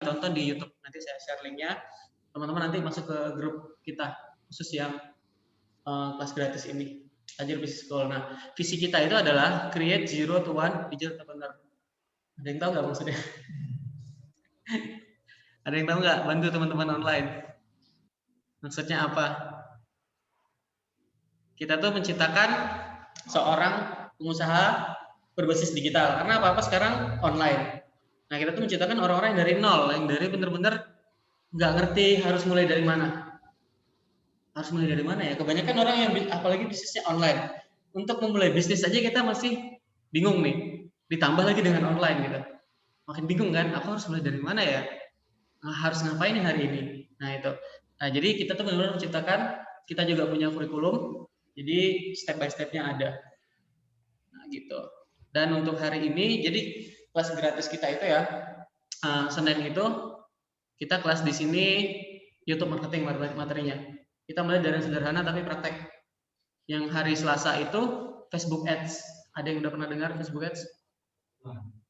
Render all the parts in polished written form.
tonton di YouTube. Nanti saya share linknya. Teman-teman nanti masuk ke grup kita khusus yang kelas gratis ini, Tajir Business School. Nah, visi kita itu adalah create 0 to 1 digital entrepreneur. Ada yang tahu nggak maksudnya? Ada yang tahu nggak? Bantu teman-teman online. Maksudnya apa? Kita tuh menciptakan seorang pengusaha berbasis digital. Karena apa-apa sekarang online. Nah, kita tuh menciptakan orang-orang yang dari nol, yang dari bener-bener nggak ngerti harus mulai dari mana. Harus mulai dari mana ya? Kebanyakan orang yang apalagi bisnisnya online. Untuk memulai bisnis aja kita masih bingung nih. Ditambah lagi dengan online gitu. Makin bingung kan? Aku harus mulai dari mana ya? Nah, harus ngapain nih hari ini? Nah, itu. Nah, jadi kita tuh benar-benar menciptakan, kita juga punya kurikulum. Jadi step by step-nya ada. Nah, gitu. Dan untuk hari ini, jadi kelas gratis kita itu ya, Senin itu kita kelas di sini YouTube marketing materinya. Kita mulai dari yang sederhana tapi praktek. Yang hari Selasa itu Facebook Ads. Ada yang udah pernah dengar Facebook Ads?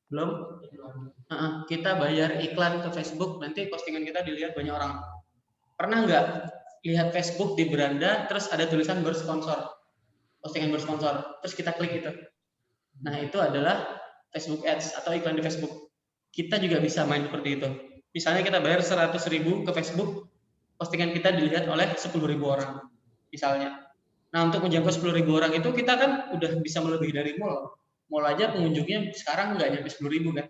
Belum? Kita bayar iklan ke Facebook, nanti postingan kita dilihat banyak orang. Pernah nggak lihat Facebook di beranda, terus ada tulisan bersponsor, postingan bersponsor, terus kita klik itu? Nah, itu adalah Facebook Ads atau iklan di Facebook. Kita juga bisa main seperti itu. Misalnya kita bayar 100.000 ke Facebook, postingan kita dilihat oleh 10.000 orang, misalnya. Nah, untuk menjangkau 10.000 orang itu kita kan udah bisa melebihi dari mall. Mall aja pengunjungnya sekarang nggak nyampe 10.000 kan?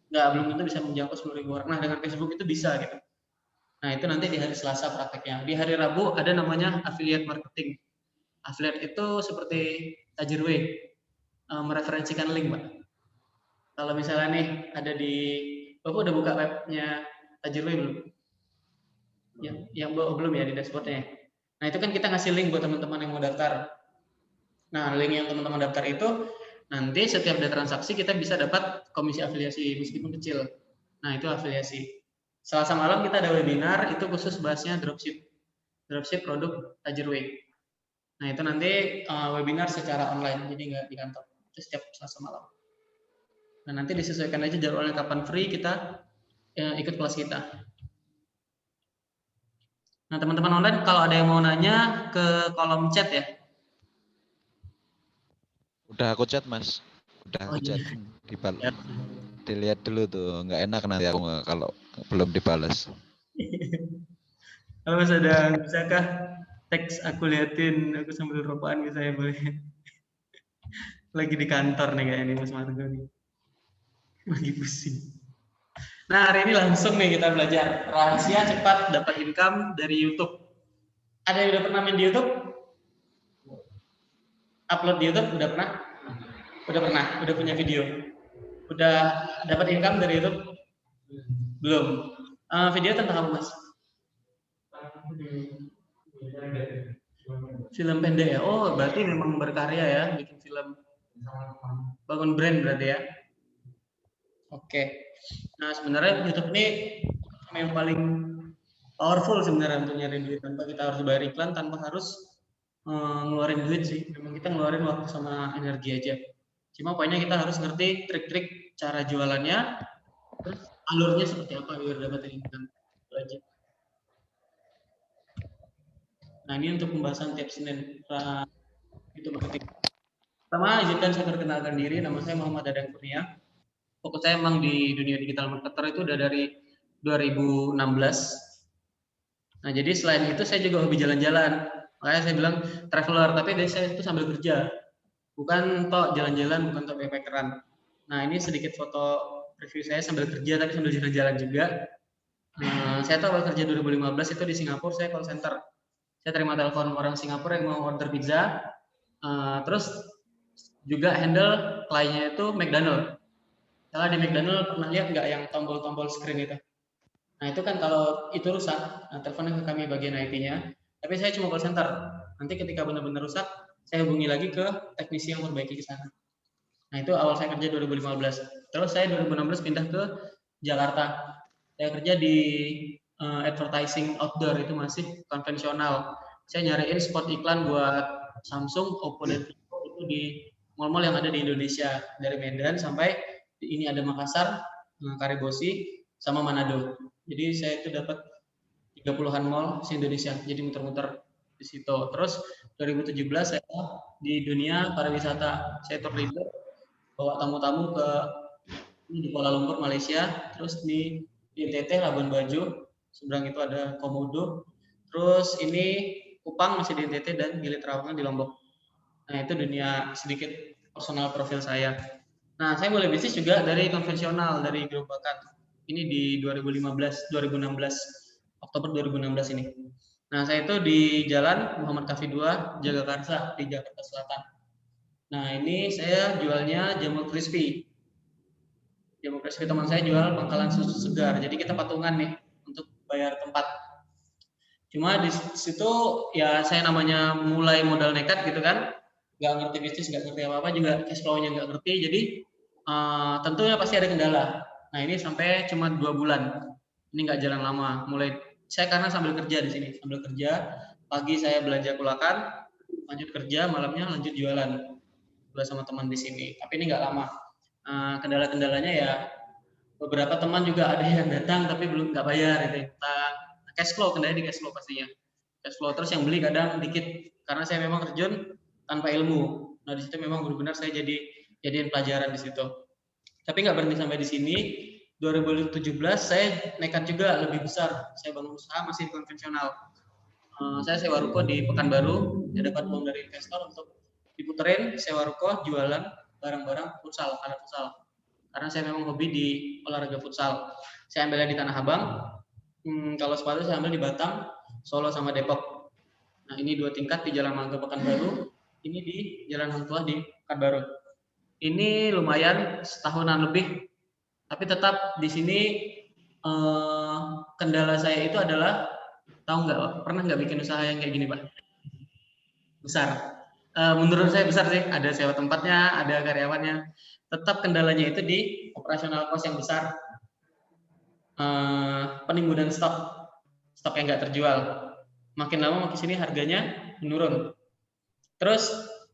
Belum tentu bisa menjangkau 10.000 orang. Nah, dengan Facebook itu bisa gitu. Nah, itu nanti di hari Selasa prakteknya. Di hari Rabu ada namanya affiliate marketing. Affiliate itu seperti Tajirway, mereferensikan link, Pak. Kalau misalnya nih ada di, Bapak udah buka webnya Tajirway belum? Yang belum ya di dashboardnya. Nah, itu kan kita ngasih link buat teman-teman yang mau daftar. Nah, link yang teman-teman daftar itu nanti setiap ada transaksi kita bisa dapat komisi afiliasi meskipun kecil. Nah, itu afiliasi. Selasa malam kita ada webinar, itu khusus bahasnya dropship produk Tajirway. Nah, itu nanti webinar secara online, jadi nggak di kantor. Itu setiap Selasa malam. Nah, nanti disesuaikan aja jadwalnya kapan free, kita ikut kelas kita. Nah, teman-teman online, kalau ada yang mau nanya ke kolom chat ya. Udah aku chat, Mas. Udah aku chat. Dilihat dulu tuh, nggak enak nanti aku kalau belum dibalas. Kalau Mas ada, bisakah teks aku liatin, aku sambil rokokan gitu saya boleh. Lagi di kantor nih kayaknya Mas Margo nih. Lagi pusing. Nah, hari ini langsung nih kita belajar rahasia cepat dapat income dari YouTube. Ada yang udah pernah main di YouTube? Upload di YouTube udah pernah? Udah pernah, udah punya video. Udah dapat income dari YouTube? Belum. Video tentang apa, Mas? Film pendek ya. Oh, berarti memang berkarya ya, bikin film. Bangun brand berarti ya. Oke. Nah, sebenarnya YouTube ini yang paling powerful sebenarnya untuk nyari duit, tanpa kita harus bayar iklan, tanpa harus ngeluarin duit sih. Memang kita ngeluarin waktu sama energi aja. Cuma pokoknya kita harus ngerti trik-trik cara jualannya, terus alurnya seperti apa biar dapetin income. Itu aja. Nah, ini untuk pembahasan tiap Senin itu marketing. Pertama, izinkan saya perkenalkan diri. Nama saya Muhammad Dadang Kurnia. Fokus saya memang di dunia digital marketer itu udah dari 2016. Nah, jadi selain itu saya juga hobi jalan-jalan. Makanya saya bilang traveler, tapi saya itu sambil kerja. Bukan tok jalan-jalan, bukan tok backpackeran. Nah, ini sedikit foto review saya sambil kerja, tapi sambil jalan-jalan juga. Saya tahu awal kerja 2015 itu di Singapura, saya call center. Saya terima telepon orang Singapura yang mau order pizza. Terus juga handle kliennya itu McDonald. Kalau di McDonald pernah lihat nggak yang tombol-tombol screen itu? Nah, itu kan kalau itu rusak, teleponnya ke kami bagian IT-nya. Tapi saya cuma call center. Nanti ketika benar-benar rusak, saya hubungi lagi ke teknisi yang memperbaiki di sana. Nah, itu awal saya kerja 2015. Terus saya 2016 pindah ke Jakarta. Saya kerja di advertising outdoor, itu masih konvensional. Saya nyariin spot iklan buat Samsung, Oppo, dan Vivo itu di mall-mall yang ada di Indonesia. Dari Medan sampai ini ada Makassar, Karibosi, sama Manado. Jadi saya itu dapat 30-an mall se-Indonesia. Jadi muter-muter di situ. Terus 2017 saya di dunia pariwisata. Saya tour leader bawa tamu-tamu ke di Kuala Lumpur, Malaysia. Terus di NTT, Labuan Bajo. Seberang itu ada Komodo. Terus ini Kupang masih di NTT dan Gili Trawangan di Lombok. Nah, itu dunia sedikit personal profil saya. Nah, saya mulai bisnis juga dari konvensional, dari gerobakan. Ini di 2016, Oktober 2016 ini. Nah, saya itu di Jalan Muhammad Kafi 2, Jagakarsa di Jakarta Selatan. Nah, ini saya jualnya jamu crispy. Jamu crispy teman saya jual pangkalan susu segar. Jadi kita patungan nih untuk bayar tempat. Cuma di situ ya saya namanya mulai modal nekat gitu kan. Nggak ngerti bisnis, nggak ngerti apa-apa juga, cash flow-nya nggak ngerti. Jadi tentunya pasti ada kendala. Nah, ini sampai cuma 2 bulan. Ini nggak jalan lama. Mulai saya karena sambil kerja di sini, sambil kerja, pagi saya belanja kulakan, lanjut kerja, malamnya lanjut jualan sama teman di sini. Tapi ini nggak lama. Kendala-kendalanya ya beberapa teman juga ada yang datang tapi belum nggak bayar gitu. Cash flow, kendalanya di cash flow pastinya. Cash flow terus yang beli kadang dikit karena saya memang terjun tanpa ilmu. Nah, di situ memang benar-benar saya jadiin pelajaran di situ. Tapi nggak berhenti sampai di sini. 2017 saya nekat juga lebih besar. Saya bangun usaha masih konvensional. Saya sewa ruko di Pekanbaru. Saya dapat uang dari investor untuk diputerin sewa ruko, jualan barang-barang futsal, alat futsal. Karena saya memang hobi di olahraga futsal. Saya ambilnya di Tanah Abang. Kalau sepatu saya ambil di Batam, Solo sama Depok. Nah, ini 2 tingkat di Jalan Mangga Pekanbaru. Ini di Jalan Hang Tuah di Pekanbaru. Ini lumayan setahunan lebih, tapi tetap di sini kendala saya itu adalah pernah nggak bikin usaha yang kayak gini, Pak? Besar. Menurut saya besar sih, ada sewa tempatnya, ada karyawannya. Tetap kendalanya itu di operasional cost yang besar, penimbunan stok yang nggak terjual. Makin lama makin sini harganya menurun. Terus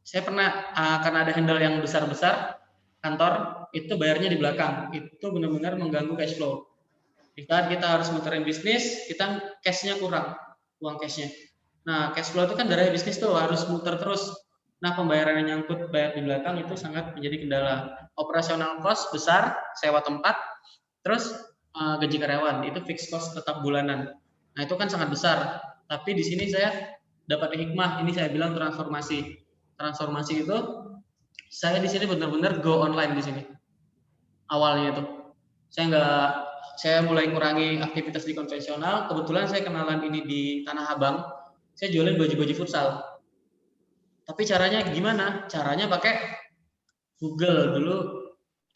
saya pernah karena ada handle yang besar-besar kantor itu bayarnya di belakang, itu benar-benar mengganggu cash flow. Di saat kita harus muterin bisnis, kita cashnya kurang, uang cashnya. Nah, cash flow itu kan dari bisnis tuh harus muter terus. Nah, pembayaran yang nyangkut bayar di belakang itu sangat menjadi kendala. Operasional cost besar, sewa tempat, terus gaji karyawan itu fixed cost tetap bulanan. Nah, itu kan sangat besar. Tapi di sini saya dapat hikmah, ini saya bilang transformasi. Transformasi itu saya di sini benar-benar go online di sini. Awalnya itu saya mulai kurangi aktivitas di konvensional. Kebetulan saya kenalan ini di Tanah Abang. Saya jualin baju-baju futsal. Tapi caranya gimana? Caranya pakai Google. Dulu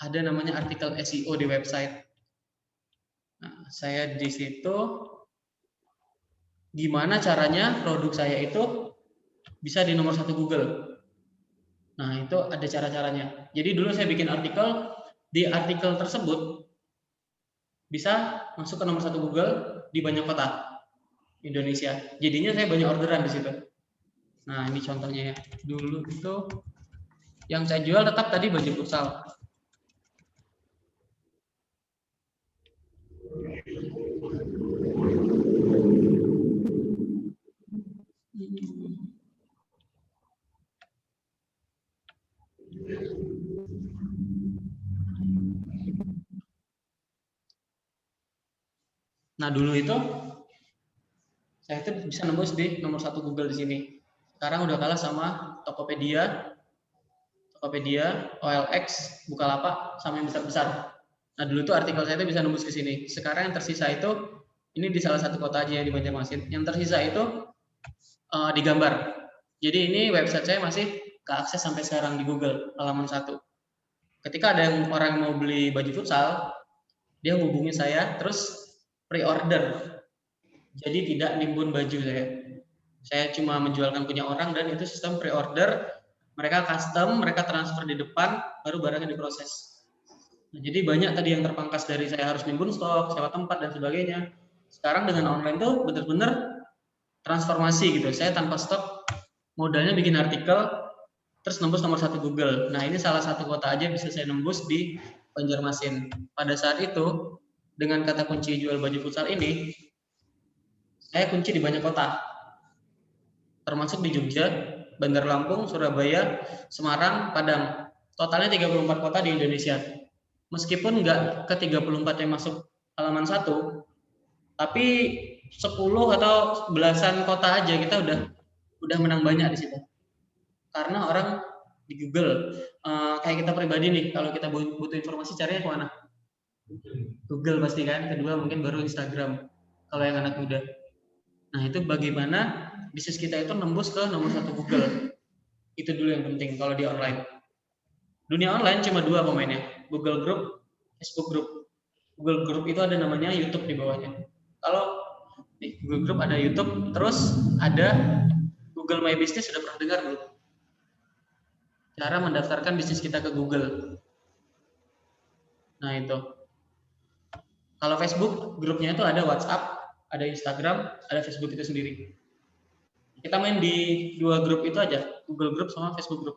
ada namanya artikel SEO di website. Nah, saya di situ gimana caranya produk saya itu bisa di nomor 1 Google. Nah, itu ada cara-caranya. Jadi dulu saya bikin artikel, di artikel tersebut bisa masuk ke nomor 1 Google di banyak kota Indonesia. Jadinya saya banyak orderan di situ. Nah, ini contohnya ya. Dulu itu yang saya jual tetap tadi baju futsal. Nah, dulu itu saya itu bisa nembus di nomor 1 Google di sini. Sekarang udah kalah sama Tokopedia, OLX, Bukalapak, sama yang besar-besar. Nah, dulu itu artikel saya itu bisa nembus ke sini. Sekarang yang tersisa itu, ini di salah satu kota aja di Banjarmasin. Yang tersisa itu digambar. Jadi ini website saya masih keakses sampai sekarang di Google, halaman 1. Ketika ada yang orang mau beli baju futsal, dia hubungi saya, terus pre-order. Jadi tidak nimbun baju saya. Saya cuma menjualkan punya orang dan itu sistem pre-order. Mereka custom, mereka transfer di depan, baru barangnya diproses. Nah, jadi banyak tadi yang terpangkas dari saya harus nimbun stok, sewa tempat dan sebagainya. Sekarang dengan online tuh benar-benar transformasi gitu. Saya tanpa stok, modalnya bikin artikel, terus nembus nomor 1 Google. Nah, ini salah satu kota aja bisa saya nembus di Banjarmasin. Pada saat itu dengan kata kunci jual baju futsal ini, saya kunci di banyak kota, termasuk di Jogja, Bandar Lampung, Surabaya, Semarang, Padang. Totalnya 34 kota di Indonesia. Meskipun nggak ke 34 yang masuk halaman 1, tapi 10 atau belasan kota aja kita udah menang banyak di situ. Karena orang di Google, kayak kita pribadi nih, kalau kita butuh informasi carinya kemana? Google pasti kan, kedua mungkin baru Instagram kalau yang anak muda. Nah itu bagaimana bisnis kita itu nembus ke nomor 1 Google. Itu dulu yang penting kalau di online. Dunia online cuma 2 pemainnya, Google Group, Facebook Group. Google Group itu ada namanya YouTube di bawahnya. Kalau di Google Group ada YouTube, terus ada Google My Business, sudah pernah dengar belum? Cara mendaftarkan bisnis kita ke Google. Nah itu. Kalau Facebook, grupnya itu ada WhatsApp, ada Instagram, ada Facebook itu sendiri. Kita main di 2 grup itu aja, Google Group sama Facebook Group.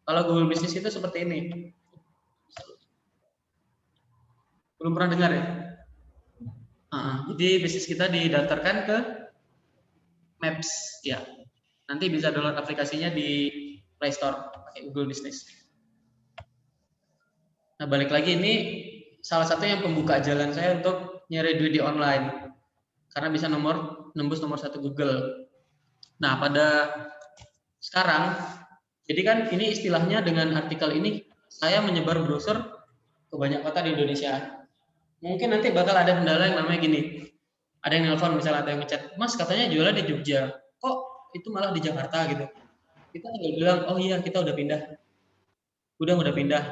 Kalau Google Business itu seperti ini. Belum pernah dengar ya? Jadi bisnis kita didaftarkan ke Maps, ya. Nanti bisa download aplikasinya di Play Store pakai Google Business. Nah balik lagi, ini salah satu yang pembuka jalan saya untuk nyari duit di online, karena bisa nembus nomor 1 Google. Nah pada sekarang, jadi kan ini istilahnya dengan artikel ini saya menyebar brosur ke banyak kota di Indonesia. Mungkin nanti bakal ada kendala yang namanya gini, ada yang nelpon, misalnya ada yang ngechat, Mas katanya jualan di Jogja, kok itu malah di Jakarta gitu. Kita tinggal bilang, oh iya kita udah pindah,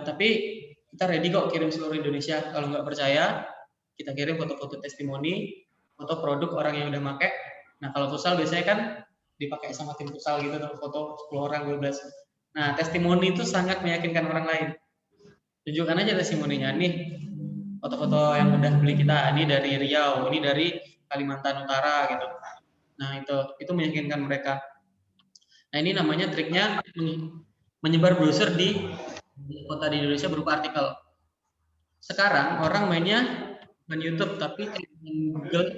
tapi kita ready kok kirim seluruh Indonesia. Kalau nggak percaya, kita kirim foto-foto testimoni, foto produk orang yang udah make. Nah kalau futsal biasanya kan dipakai sama tim futsal gitu, foto 10 orang, 12. Nah testimoni itu sangat meyakinkan orang lain. Tunjukkan aja testimoninya, nih foto-foto yang udah beli kita, ini dari Riau, ini dari Kalimantan Utara gitu. Nah itu meyakinkan mereka. Nah ini namanya triknya menyebar brosur di kota di Indonesia berupa artikel. Sekarang orang mainnya bukan YouTube, tapi Google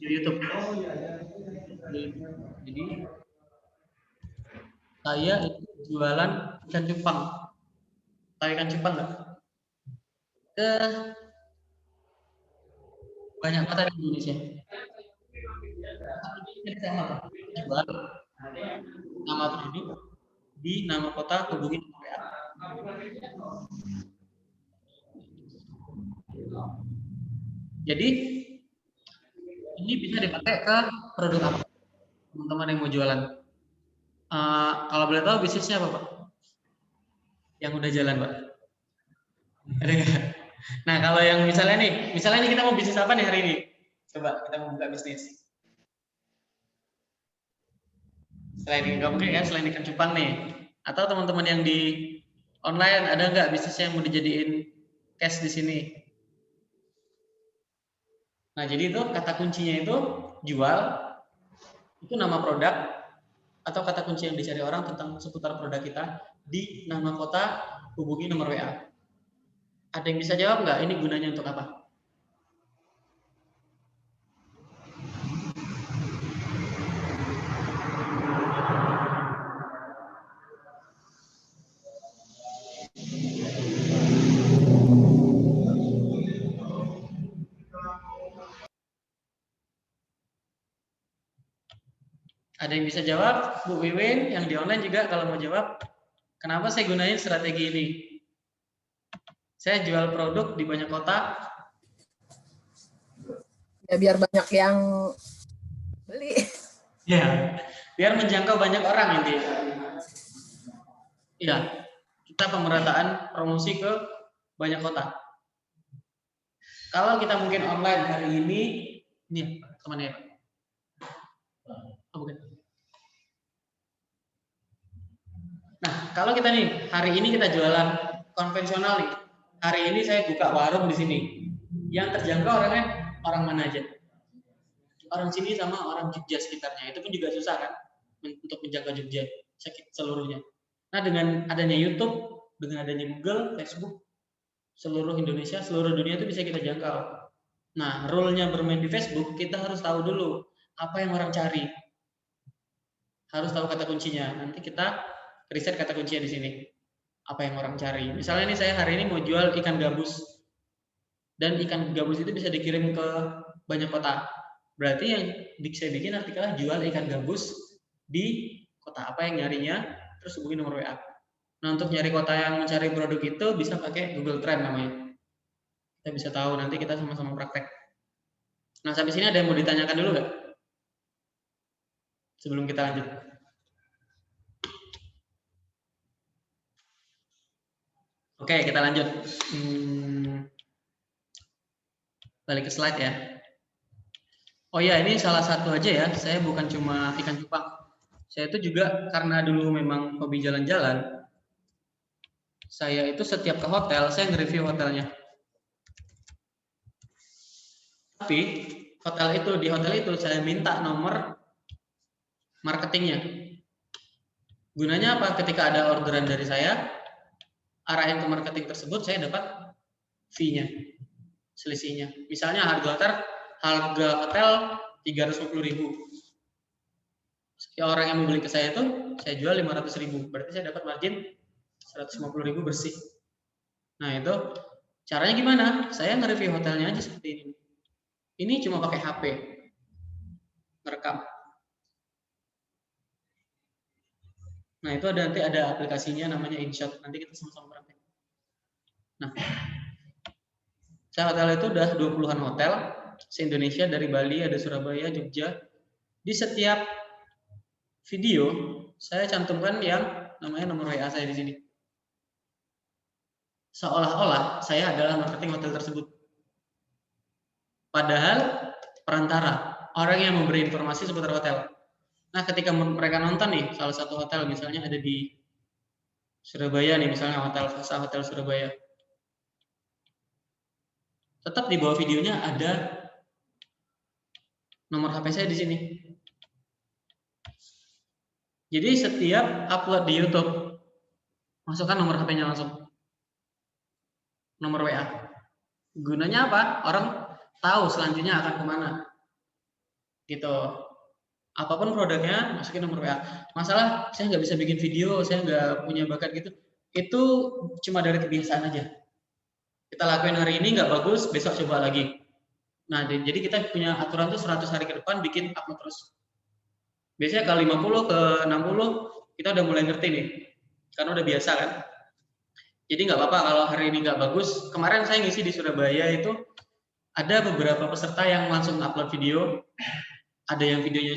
di YouTube. Jadi saya itu jualan ikan cupang. Tahu ikan cupang nggak? Ke banyak kota di Indonesia. Jual nama produk di nama kota, hubungi nomor WA. Jadi ini bisa dipakai ke produk apa, teman-teman yang mau jualan. Kalau boleh tahu bisnisnya apa Pak? Yang udah jalan Pak? Ada nggak? Nah kalau yang misalnya nih kita mau bisnis apa nih hari ini? Coba kita mau buka bisnis. Selain nggak mungkin kan, selain ikan cupang nih. Atau teman-teman yang di online ada nggak bisnisnya yang mau dijadiin cash di sini? Nah jadi itu kata kuncinya itu jual, itu nama produk, atau kata kunci yang dicari orang tentang seputar produk kita di nama kota, hubungi nomor WA. Ada yang bisa jawab nggak? Ini gunanya untuk apa? Ada yang bisa jawab? Bu Wiwin yang di online juga kalau mau jawab. Kenapa saya gunain strategi ini? Saya jual produk di banyak kota. Ya biar banyak yang beli. Ya, biar menjangkau banyak orang intinya. Iya, kita pemerataan promosi ke banyak kota. Kalau kita mungkin online hari ini, nih temannya. Oh, bukan. Nah, kalau kita nih hari ini kita jualan konvensional nih. Hari ini saya buka warung di sini. Yang terjangkau orangnya orang mana aja? Orang sini sama orang Jogja sekitarnya. Itu pun juga susah kan untuk menjaga Jogja seluruhnya. Nah, dengan adanya YouTube, dengan adanya Google, Facebook, seluruh Indonesia, seluruh dunia itu bisa kita jangkau. Nah, rule-nya bermain di Facebook, kita harus tahu dulu apa yang orang cari. Harus tahu kata kuncinya. Nanti kita riset kata kuncinya di sini. Apa yang orang cari. Misalnya nih saya hari ini mau jual ikan gabus. Dan ikan gabus itu bisa dikirim ke banyak kota. Berarti yang saya bikin artikelnya jual ikan gabus di kota apa yang nyarinya, terus hubungi nomor WA. Nah, untuk nyari kota yang mencari produk itu bisa pakai Google Trend namanya. Kita bisa tahu, nanti kita sama-sama praktek. Nah, sampai sini ada yang mau ditanyakan dulu nggak? Sebelum kita lanjut. Oke, kita lanjut. Balik ke slide ya. Oh ya, ini salah satu aja ya. Saya bukan cuma ikan cupang. Saya itu juga karena dulu memang hobi jalan-jalan. Saya itu setiap ke hotel, saya nge-review hotelnya. Tapi di hotel itu saya minta nomor marketingnya. Gunanya apa? Ketika ada orderan dari saya, arahin ke marketing tersebut, saya dapat fee-nya, selisihnya. Misalnya harga hotel 350.000. Orang yang mau beli ke saya itu, saya jual 500.000. Berarti saya dapat margin 150.000 bersih. Nah itu caranya gimana? Saya nge-review hotelnya aja seperti ini. Ini cuma pakai HP, merekam. Nah itu nanti ada aplikasinya namanya InShot. Nanti kita sama-sama praktek. Nah, saya hotel itu udah 20-an hotel se-Indonesia, dari Bali, ada Surabaya, Jogja. Di setiap video saya cantumkan yang namanya nomor WA saya di sini. Seolah-olah saya adalah marketing hotel tersebut. Padahal perantara, orang yang memberi informasi seputar hotel. Nah, ketika mereka nonton nih, salah satu hotel misalnya ada di Surabaya nih, misalnya Hotel Fasa, Hotel Surabaya. Tetap di bawah videonya ada nomor HP saya di sini. Jadi setiap upload di YouTube, masukkan nomor HP-nya langsung. Nomor WA. Gunanya apa? Orang tahu selanjutnya akan kemana. Gitu. Apapun produknya, masukin nomor WA. Masalah saya nggak bisa bikin video, saya nggak punya bakat gitu. Itu cuma dari kebiasaan aja. Kita lakuin hari ini nggak bagus, besok coba lagi. Nah, jadi kita punya aturan tuh 100 hari ke depan bikin upload terus. Biasanya kalau 50 ke 60 kita udah mulai ngerti nih. Karena udah biasa kan. Jadi nggak apa-apa kalau hari ini nggak bagus. Kemarin saya ngisi di Surabaya itu ada beberapa peserta yang langsung upload video. Ada yang videonya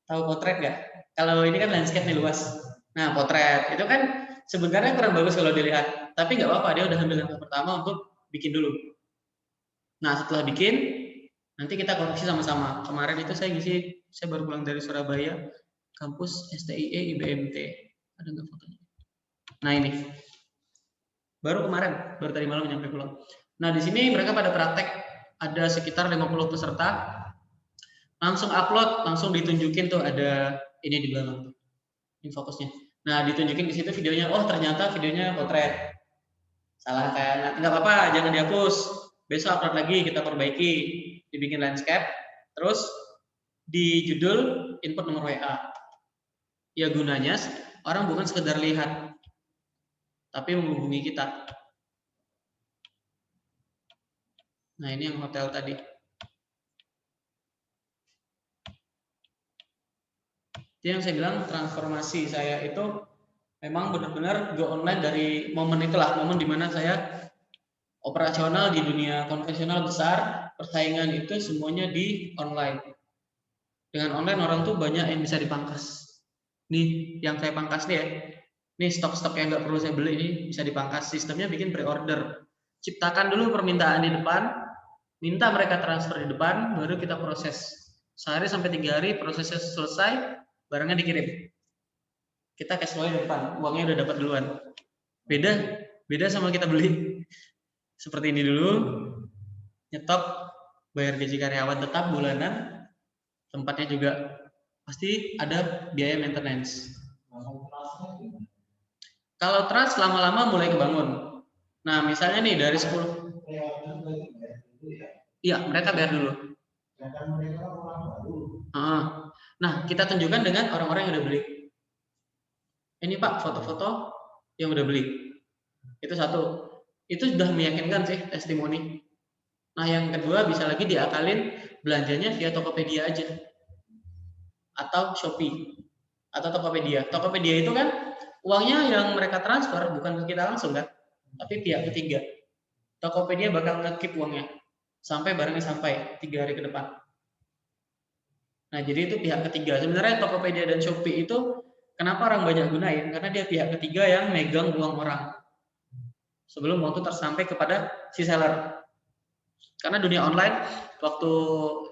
tahu potret nggak? Kalau ini kan landscape nih luas. Nah potret itu kan sebenarnya kurang bagus kalau dilihat. Tapi nggak apa-apa, dia udah ambil langkah pertama untuk bikin dulu. Nah setelah bikin, nanti kita koreksi sama-sama. Kemarin itu saya baru pulang dari Surabaya, kampus STIE IBMT. Ada nggak fotonya? Nah ini. Baru kemarin, baru tadi malam nyampe pulang. Nah, di sini mereka pada praktek, ada sekitar 50 peserta. Langsung upload, langsung ditunjukin tuh ada ini di belakang tuh. Ini fokusnya. Nah, ditunjukin di situ videonya. Oh, ternyata videonya potret. Salah kan? Enggak apa-apa, jangan dihapus. Besok upload lagi, kita perbaiki. Dibikin landscape. Terus di judul input nomor WA. Ya gunanya orang bukan sekedar lihat, tapi menghubungi kita. Nah, ini yang hotel tadi. Itu yang saya bilang transformasi saya itu memang benar-benar go online dari momen itulah, momen dimana saya operasional di dunia konvensional besar, persaingan itu semuanya di online. Dengan online orang tuh banyak yang bisa dipangkas. Nih, yang saya pangkas nih ya. Nih stok-stok yang nggak perlu saya beli ini bisa dipangkas. Sistemnya bikin pre-order. Ciptakan dulu permintaan di depan, minta mereka transfer di depan, baru kita proses. Sehari sampai 3 hari prosesnya selesai, barangnya dikirim. Kita cash flow di depan, uangnya udah dapat duluan. Beda sama kita beli. Seperti ini dulu, nyetok, bayar gaji karyawan tetap bulanan, tempatnya juga pasti ada biaya maintenance. Kalau trust lama-lama mulai kebangun. Nah, misalnya nih dari 10. Iya, mereka bayar dulu. Nah, kita tunjukkan dengan orang-orang yang udah beli. Ini Pak, foto-foto yang udah beli. Itu satu. Itu sudah meyakinkan sih testimoni. Nah, yang kedua bisa lagi diakalin belanjanya via Tokopedia aja. Atau Shopee. Atau Tokopedia. Tokopedia itu kan uangnya yang mereka transfer bukan ke kita langsung kan, tapi pihak ketiga. Tokopedia bakal nge-keep uangnya sampai barangnya sampai 3 hari ke depan. Nah, jadi itu pihak ketiga. Sebenarnya Tokopedia dan Shopee itu kenapa orang banyak gunain? Karena dia pihak ketiga yang megang uang orang sebelum uang itu tersampai kepada si seller. Karena dunia online, waktu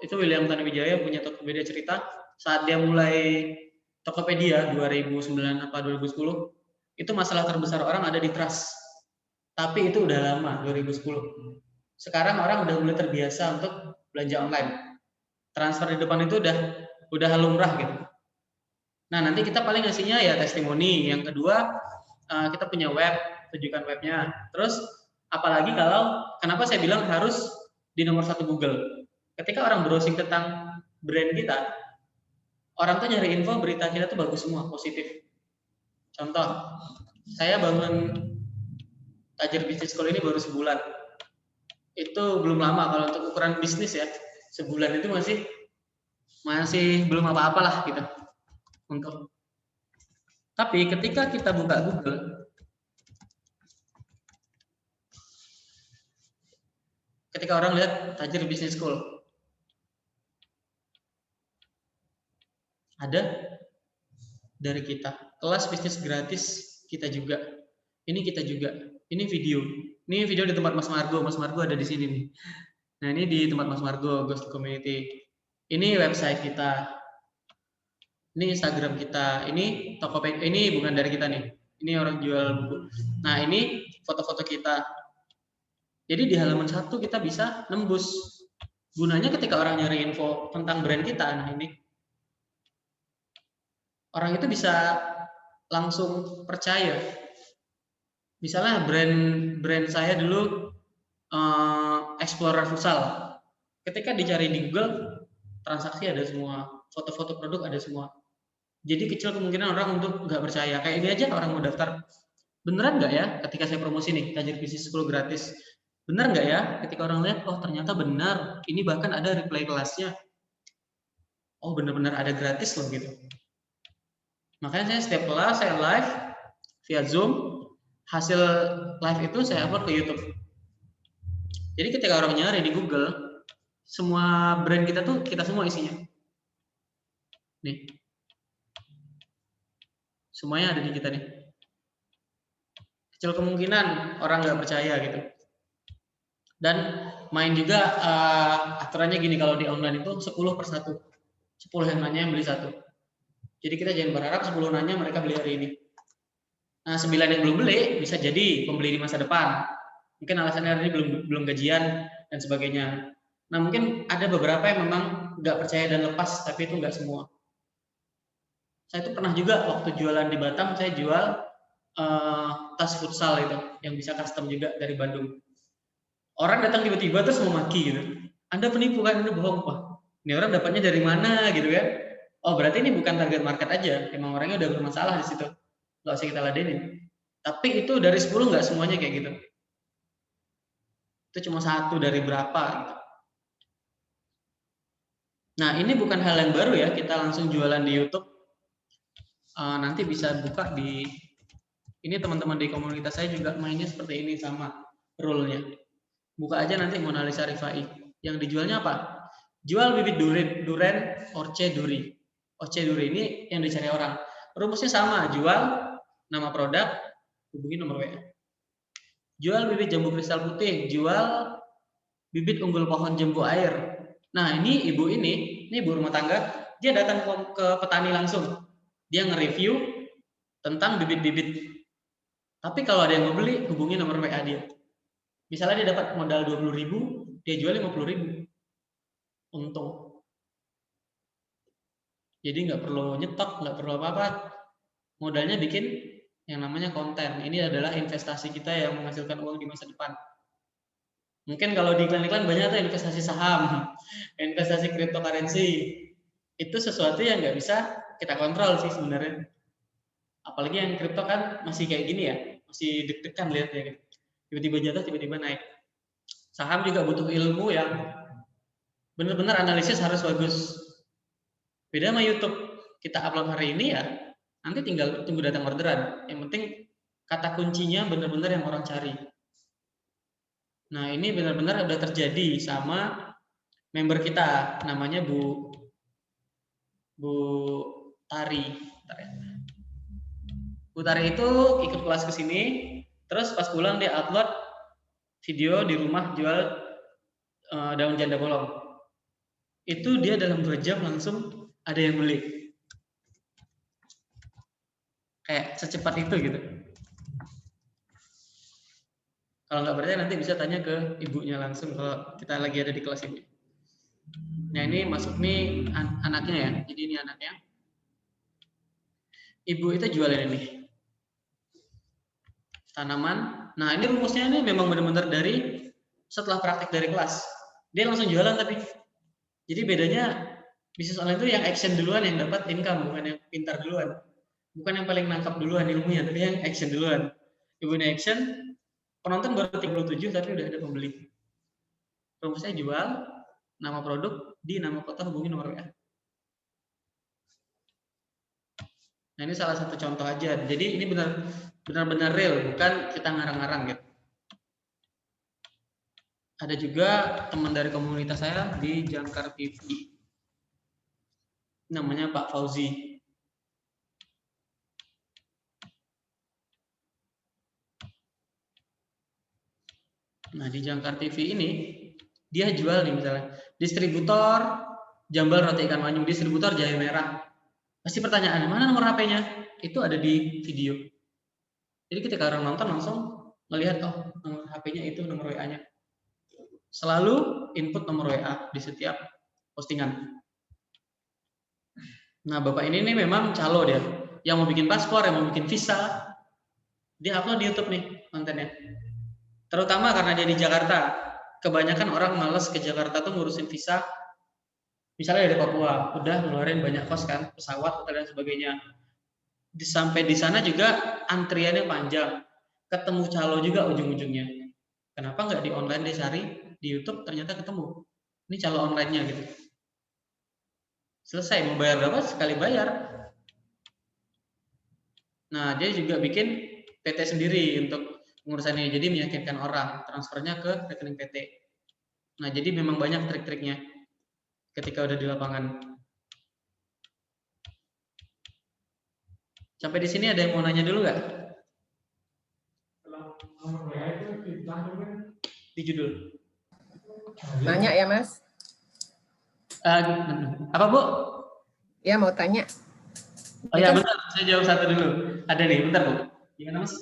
itu William Tanuwijaya punya Tokopedia cerita, saat dia mulai Tokopedia 2009 apa 2010, itu masalah terbesar orang ada di trust. Tapi itu udah lama, 2010. Sekarang orang udah mulai terbiasa untuk belanja online. Transfer di depan itu udah lumrah gitu. Nah, nanti kita paling ngasihnya ya testimoni. Yang kedua, kita punya web, tunjukkan webnya. Terus, apalagi kalau, kenapa saya bilang harus di nomor 1 Google. Ketika orang browsing tentang brand kita, orang tuh nyari info berita kita tuh bagus semua, positif. Contoh, saya bangun Tajir Bisnis School ini baru sebulan. Itu belum lama kalau untuk ukuran bisnis ya. Sebulan itu masih belum apa-apalah gitu. Tapi ketika kita buka Google, ketika orang lihat Tajir Bisnis School, ada dari kita kelas bisnis gratis, kita juga ini video di tempat Mas Margo ada di sini nih. Nah, ini di tempat Mas Margo, Ghost Community. Ini website kita, ini Instagram kita, ini Tokopedia, ini bukan dari kita nih, ini orang jual buku. Nah, ini foto-foto kita. Jadi di halaman 1 kita bisa nembus. Gunanya ketika orang nyari info tentang brand kita, nah ini orang itu bisa langsung percaya. Misalnya brand saya dulu Explorer Futsal. Ketika dicari di Google, transaksi ada semua, foto-foto produk ada semua. Jadi kecil kemungkinan orang untuk nggak percaya. Kayak ini aja orang mau daftar. Beneran nggak ya ketika saya promosi nih, Tajir Bisnis 10 gratis. Bener nggak ya ketika orang lihat, oh ternyata benar. Ini bahkan ada replay kelasnya. Oh benar-benar ada gratis loh gitu. Makanya saya setiap kelas saya live via Zoom, hasil live itu saya upload ke YouTube. Jadi ketika orang nyari di Google, semua brand kita tuh kita semua isinya. Nih. Semuanya ada di kita nih. Kecil kemungkinan orang nggak percaya gitu. Dan main juga aturannya gini, kalau di online itu 10 per 1. 10 yang nanya yang beli 1. Jadi kita jangan berharap 10 nanya mereka beli hari ini. Nah, 9 yang belum beli bisa jadi pembeli di masa depan. Mungkin alasannya hari ini belum gajian dan sebagainya. Nah, mungkin ada beberapa yang memang nggak percaya dan lepas, tapi itu nggak semua. Saya itu pernah juga waktu jualan di Batam, saya jual tas futsal itu yang bisa custom juga dari Bandung. Orang datang tiba-tiba terus mau maki gitu. Anda penipu kan, Anda bohong Pak. Ini orang dapatnya dari mana gitu kan? Oh berarti ini bukan target market aja, emang orangnya udah bermasalah di situ. Nggak usah kita ladenin. Tapi itu dari 10 nggak semuanya kayak gitu. Itu cuma 1 dari berapa gitu. Nah ini bukan hal yang baru ya, kita langsung jualan di YouTube. Nanti bisa buka di ini, teman-teman di komunitas saya juga mainnya seperti ini sama rule-nya. Buka aja nanti Mona Lisa Rifai. Yang dijualnya apa? Jual bibit duren Orce Duri. Orce Duri ini yang dicari orang. Rumusnya sama, jual nama produk, hubungi nomor WA. Jual bibit jambu kristal putih, jual bibit unggul pohon jambu air. Nah, ini ibu rumah tangga, dia datang ke petani langsung. Dia nge-review tentang bibit-bibit. Tapi kalau ada yang mau beli, hubungi nomor WA dia. Misalnya dia dapat modal 20.000, dia jual 50.000. Untung. Jadi nggak perlu nyetok, nggak perlu apa-apa. Modalnya bikin yang namanya konten. Ini adalah investasi kita yang menghasilkan uang di masa depan. Mungkin kalau di iklan-iklan banyak tuh investasi saham, investasi cryptocurrency. Itu sesuatu yang nggak bisa kita kontrol sih sebenarnya. Apalagi yang kripto kan masih kayak gini ya, masih deg-degan lihatnya gitu. Tiba-tiba jatuh, tiba-tiba naik. Saham juga butuh ilmu yang benar-benar analisis harus bagus. Beda sama YouTube, kita upload hari ini ya, nanti tinggal tunggu datang orderan. Yang penting kata kuncinya benar-benar yang orang cari. Nah, ini benar-benar udah terjadi sama member kita, namanya Bu Tari. Bu Tari itu ikut kelas ke sini, terus pas pulang dia upload video di rumah jual daun janda bolong. Itu dia dalam 2 jam langsung ada yang beli. Kayak secepat itu gitu. Kalau nggak percaya nanti bisa tanya ke ibunya langsung kalau kita lagi ada di kelas ini. Nah ini masuk nih anaknya ya. Jadi ini anaknya. Ibu itu jualin ini tanaman. Nah ini rumusnya ini memang benar-benar dari setelah praktek dari kelas. Dia langsung jualan tapi. Jadi bedanya bisnis online itu yang action duluan yang dapat income, bukan yang pintar duluan. Bukan yang paling nangkap duluan ilmunya, tapi yang action duluan. Ibu ini action, penonton baru 37 tapi udah ada pembeli. Rumusnya jual, nama produk, di nama kota hubungi nomor WA. Nah ini salah satu contoh aja. Jadi ini benar-benar real, bukan kita ngarang-ngarang gitu. Ada juga teman dari komunitas saya di Jangkar TV. Namanya Pak Fauzi. Nah di Jangkar TV ini dia jual nih misalnya distributor jambal roti ikan manyung, distributor jahe merah. Pasti pertanyaan mana nomor HP-nya? Itu ada di video. Jadi ketika orang nonton langsung melihat oh nomor HP-nya itu nomor WA-nya. Selalu input nomor WA di setiap postingan. Nah bapak ini nih memang calo dia, yang mau bikin paspor, yang mau bikin visa, dia upload di YouTube nih kontennya. Terutama karena dia di Jakarta. Kebanyakan orang males ke Jakarta tuh ngurusin visa. Misalnya dari Papua, udah ngeluarin banyak kos kan, pesawat dan sebagainya. Sampai di sana juga antriannya panjang. Ketemu calo juga ujung-ujungnya. Kenapa nggak di online deh cari di YouTube ternyata ketemu. Ini calo online-nya gitu. Selesai mau bayar berapa sekali bayar. Nah dia juga bikin PT sendiri untuk pengurusannya, jadi meyakinkan orang transfernya ke rekening PT. Nah jadi memang banyak trik-triknya ketika udah di lapangan. Sampai di sini ada yang mau nanya dulu nggak? Di judul. Nanya ya Mas? Apa Bu? Ya mau tanya. Oh ya bentar, saya jawab satu dulu. Ada nih, bentar Bu. Gimana Mas?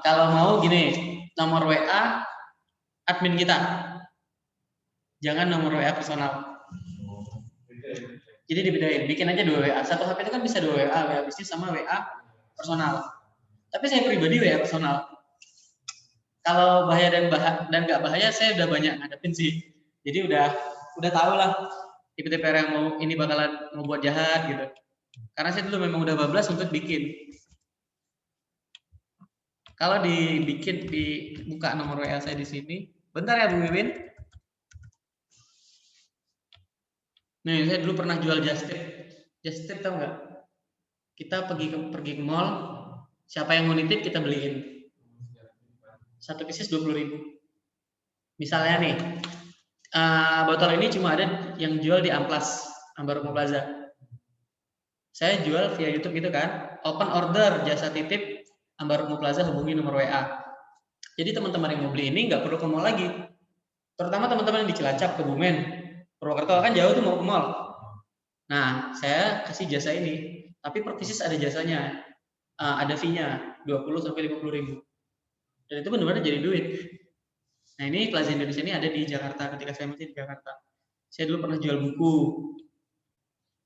Kalau mau gini, nomor WA admin kita. Jangan nomor WA personal. Jadi dibedain, bikin aja 2 WA. Satu HP itu kan bisa 2 WA, WA bisnis sama WA personal. Tapi saya pribadi WA personal. Kalau bahaya dan nggak bahaya, saya udah banyak ngadepin sih. Jadi udah tahu lah tipe-tipe yang mau ini bakalan mau buat jahat gitu. Karena saya dulu memang udah bablas untuk bikin. Kalau dibuka nomor WA saya di sini. Bentar ya Bu Wiwin. Nih, saya dulu pernah jual just tip. Just tip tahu nggak? Kita pergi ke mall, siapa yang mau nitip kita beliin. Satu pieces 20.000. Misalnya nih, botol ini cuma ada yang jual di Amplas, Ambarukmo Plaza. Saya jual via YouTube gitu kan, open order jasa titip Ambarukmo Plaza hubungi nomor WA. Jadi teman-teman yang mau beli ini nggak perlu ke mall lagi. Terutama teman-teman yang di Cilacap, Kebumen, Purwokerto kan jauh tuh mau ke mall. Nah, saya kasih jasa ini, tapi per pieces ada jasanya, ada fee-nya 20 sampai 50.000. Dan itu benar-benar jadi duit. Nah ini Plaza Indonesia ini ada di Jakarta ketika saya masih di Jakarta. Saya dulu pernah jual buku.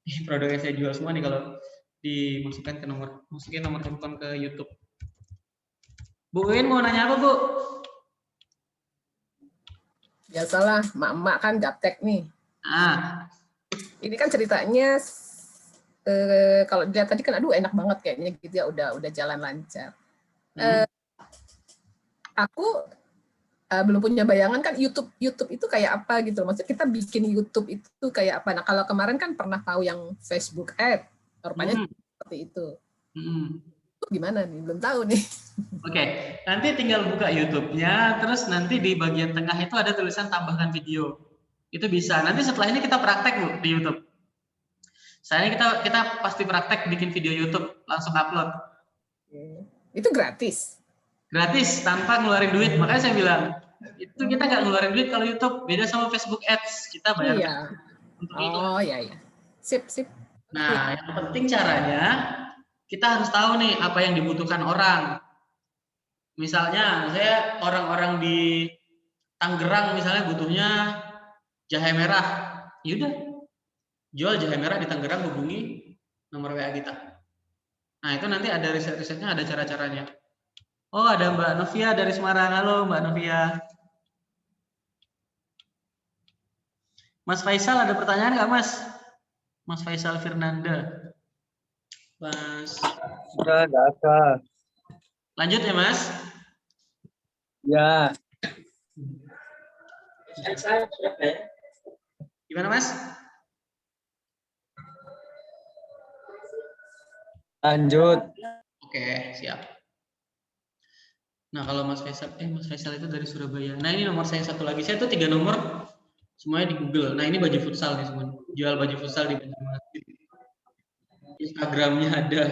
Ini produk yang saya jual semua nih kalau dimasukkan ke masukin nomor handphone ke YouTube. Bu Win mau nanya apa, Bu? Biasalah, mak-mak kan gaptek nih. Ini kan ceritanya kalau dilihat tadi kan aduh enak banget kayaknya gitu ya, udah jalan lancar. Aku belum punya bayangan kan YouTube itu kayak apa gitu. Maksudnya kita bikin YouTube itu kayak apa. Nah, kalau kemarin kan pernah tahu yang Facebook Ad, rupanya seperti itu. Itu gimana nih? Belum tahu nih. Oke, nanti tinggal buka YouTube-nya, terus nanti di bagian tengah itu ada tulisan tambahkan video. Itu bisa. Nanti setelah ini kita praktek, Bu, di YouTube. Soalnya kita pasti praktek bikin video YouTube, langsung upload. Itu gratis? Gratis, tanpa ngeluarin duit. Makanya saya bilang, itu kita nggak ngeluarin duit kalau YouTube. Beda sama Facebook Ads, kita bayar. Iya. Untuk iklan. Oh, iya. Sip. Nah, yang penting caranya, kita harus tahu nih apa yang dibutuhkan orang. Misalnya, saya orang-orang di Tangerang misalnya butuhnya jahe merah. Yaudah, jual jahe merah di Tangerang, hubungi nomor WA kita. Nah, itu nanti ada riset-risetnya, ada cara-caranya. Oh, ada Mbak Novia dari Semarang. Halo, Mbak Novia. Mas Faisal, ada pertanyaan nggak, Mas? Mas Faisal Firnanda. Mas. Sudah, nggak ada. Lanjut ya, Mas? Ya. Gimana, Mas? Lanjut. Oke, siap. Nah, kalau Mas Faisal itu dari Surabaya. Nah, ini nomor saya satu lagi. Saya tuh 3 nomor semuanya di Google. Nah, ini baju futsal nih semua. Jual baju futsal di Banjarmasin. Instagramnya ada.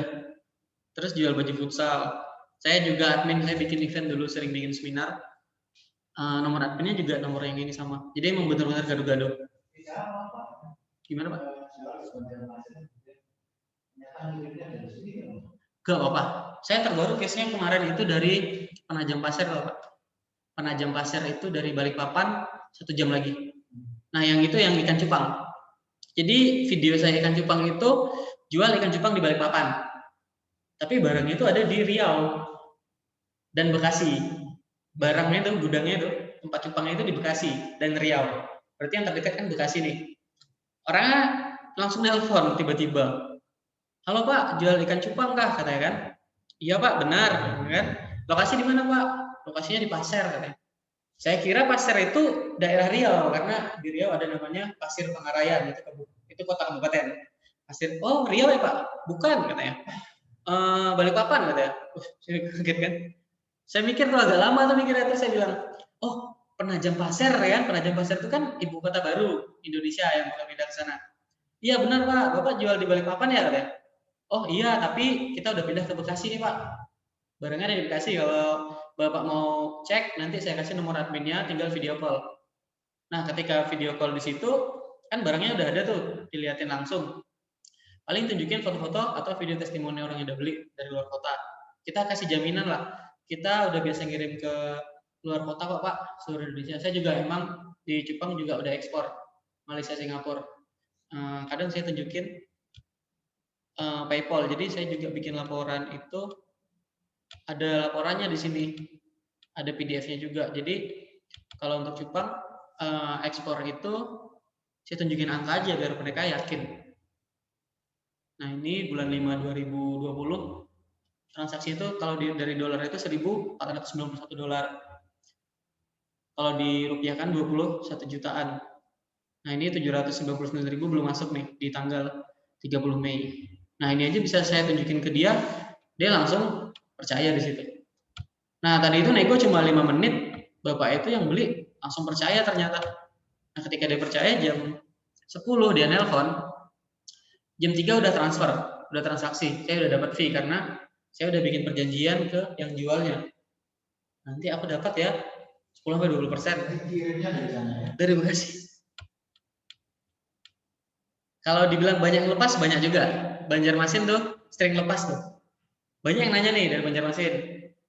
Terus jual baju futsal. Saya juga admin, saya bikin event dulu, sering bikin seminar. Nomor adminnya juga nomor yang ini sama. Jadi emang benar-benar gado-gado. Gimana, Pak? Gak apa-apa. Saya terbaru case-nya kemarin itu dari Penajam Pasir, Pak. Penajam Pasir itu dari Balikpapan 1 jam lagi. Nah, yang itu yang ikan cupang. Jadi video saya ikan cupang itu jual ikan cupang di Balikpapan. Tapi barangnya itu ada di Riau dan Bekasi. Barangnya itu, gudangnya itu, tempat cupangnya itu di Bekasi dan Riau. Berarti yang terdekat kan Bekasi nih. Orangnya langsung nelpon tiba-tiba. Halo Pak, jual ikan cupang kah? Katanya kan. Iya Pak, benar. Kan? Lokasi di mana Pak? Lokasinya di Pasir katanya. Saya kira Pasir itu daerah Riau karena di Riau ada namanya Pasir Pangarayan, itu kota kabupaten. Pasir, oh Riau ya Pak? Bukan katanya. Balikpapan katanya. Saya kaget kan. Saya mikir tuh agak lama tuh mikirnya, terus saya bilang, oh Penajam Pasir ya, Penajam Pasir itu kan ibu kota baru Indonesia yang bakal pindah ke sana. Iya benar Pak, Bapak jual di Balikpapan ya katanya. Oh iya, tapi kita udah pindah ke Bekasi nih Pak. Barangnya ada di Bekasi, kalau Bapak mau cek, nanti saya kasih nomor adminnya, tinggal video call. Nah, ketika video call di situ, kan barangnya udah ada tuh, dilihatin langsung. Paling tunjukin foto-foto atau video testimoni orang yang udah beli dari luar kota. Kita kasih jaminan lah, kita udah biasa ngirim ke luar kota kok Pak, seluruh Indonesia. Saya juga emang di Jepang juga udah ekspor, Malaysia, Singapura. Kadang saya tunjukin PayPal. Jadi saya juga bikin laporan itu, ada laporannya di sini, ada PDF-nya juga. Jadi kalau untuk cupang ekspor itu saya tunjukin angka aja biar mereka yakin. Nah ini bulan 5 2020 transaksi itu kalau dari dolar itu 1.491 dolar. Kalau dirupiahkan 21 jutaan. Nah ini 799.000 belum masuk nih di tanggal 30 Mei. Nah ini aja bisa saya tunjukin ke dia langsung percaya di situ. Nah tadi itu nego cuma 5 menit, bapak itu yang beli langsung percaya ternyata. Nah ketika dia percaya jam 10 dia nelpon, jam 3 udah transfer, udah transaksi, saya udah dapat fee karena saya udah bikin perjanjian ke yang jualnya. Nanti aku dapat ya 10-20% dari Bekasi. Kalau dibilang banyak yang lepas, banyak juga. Banjarmasin tuh sering lepas tuh. Banyak yang nanya nih dari Banjarmasin.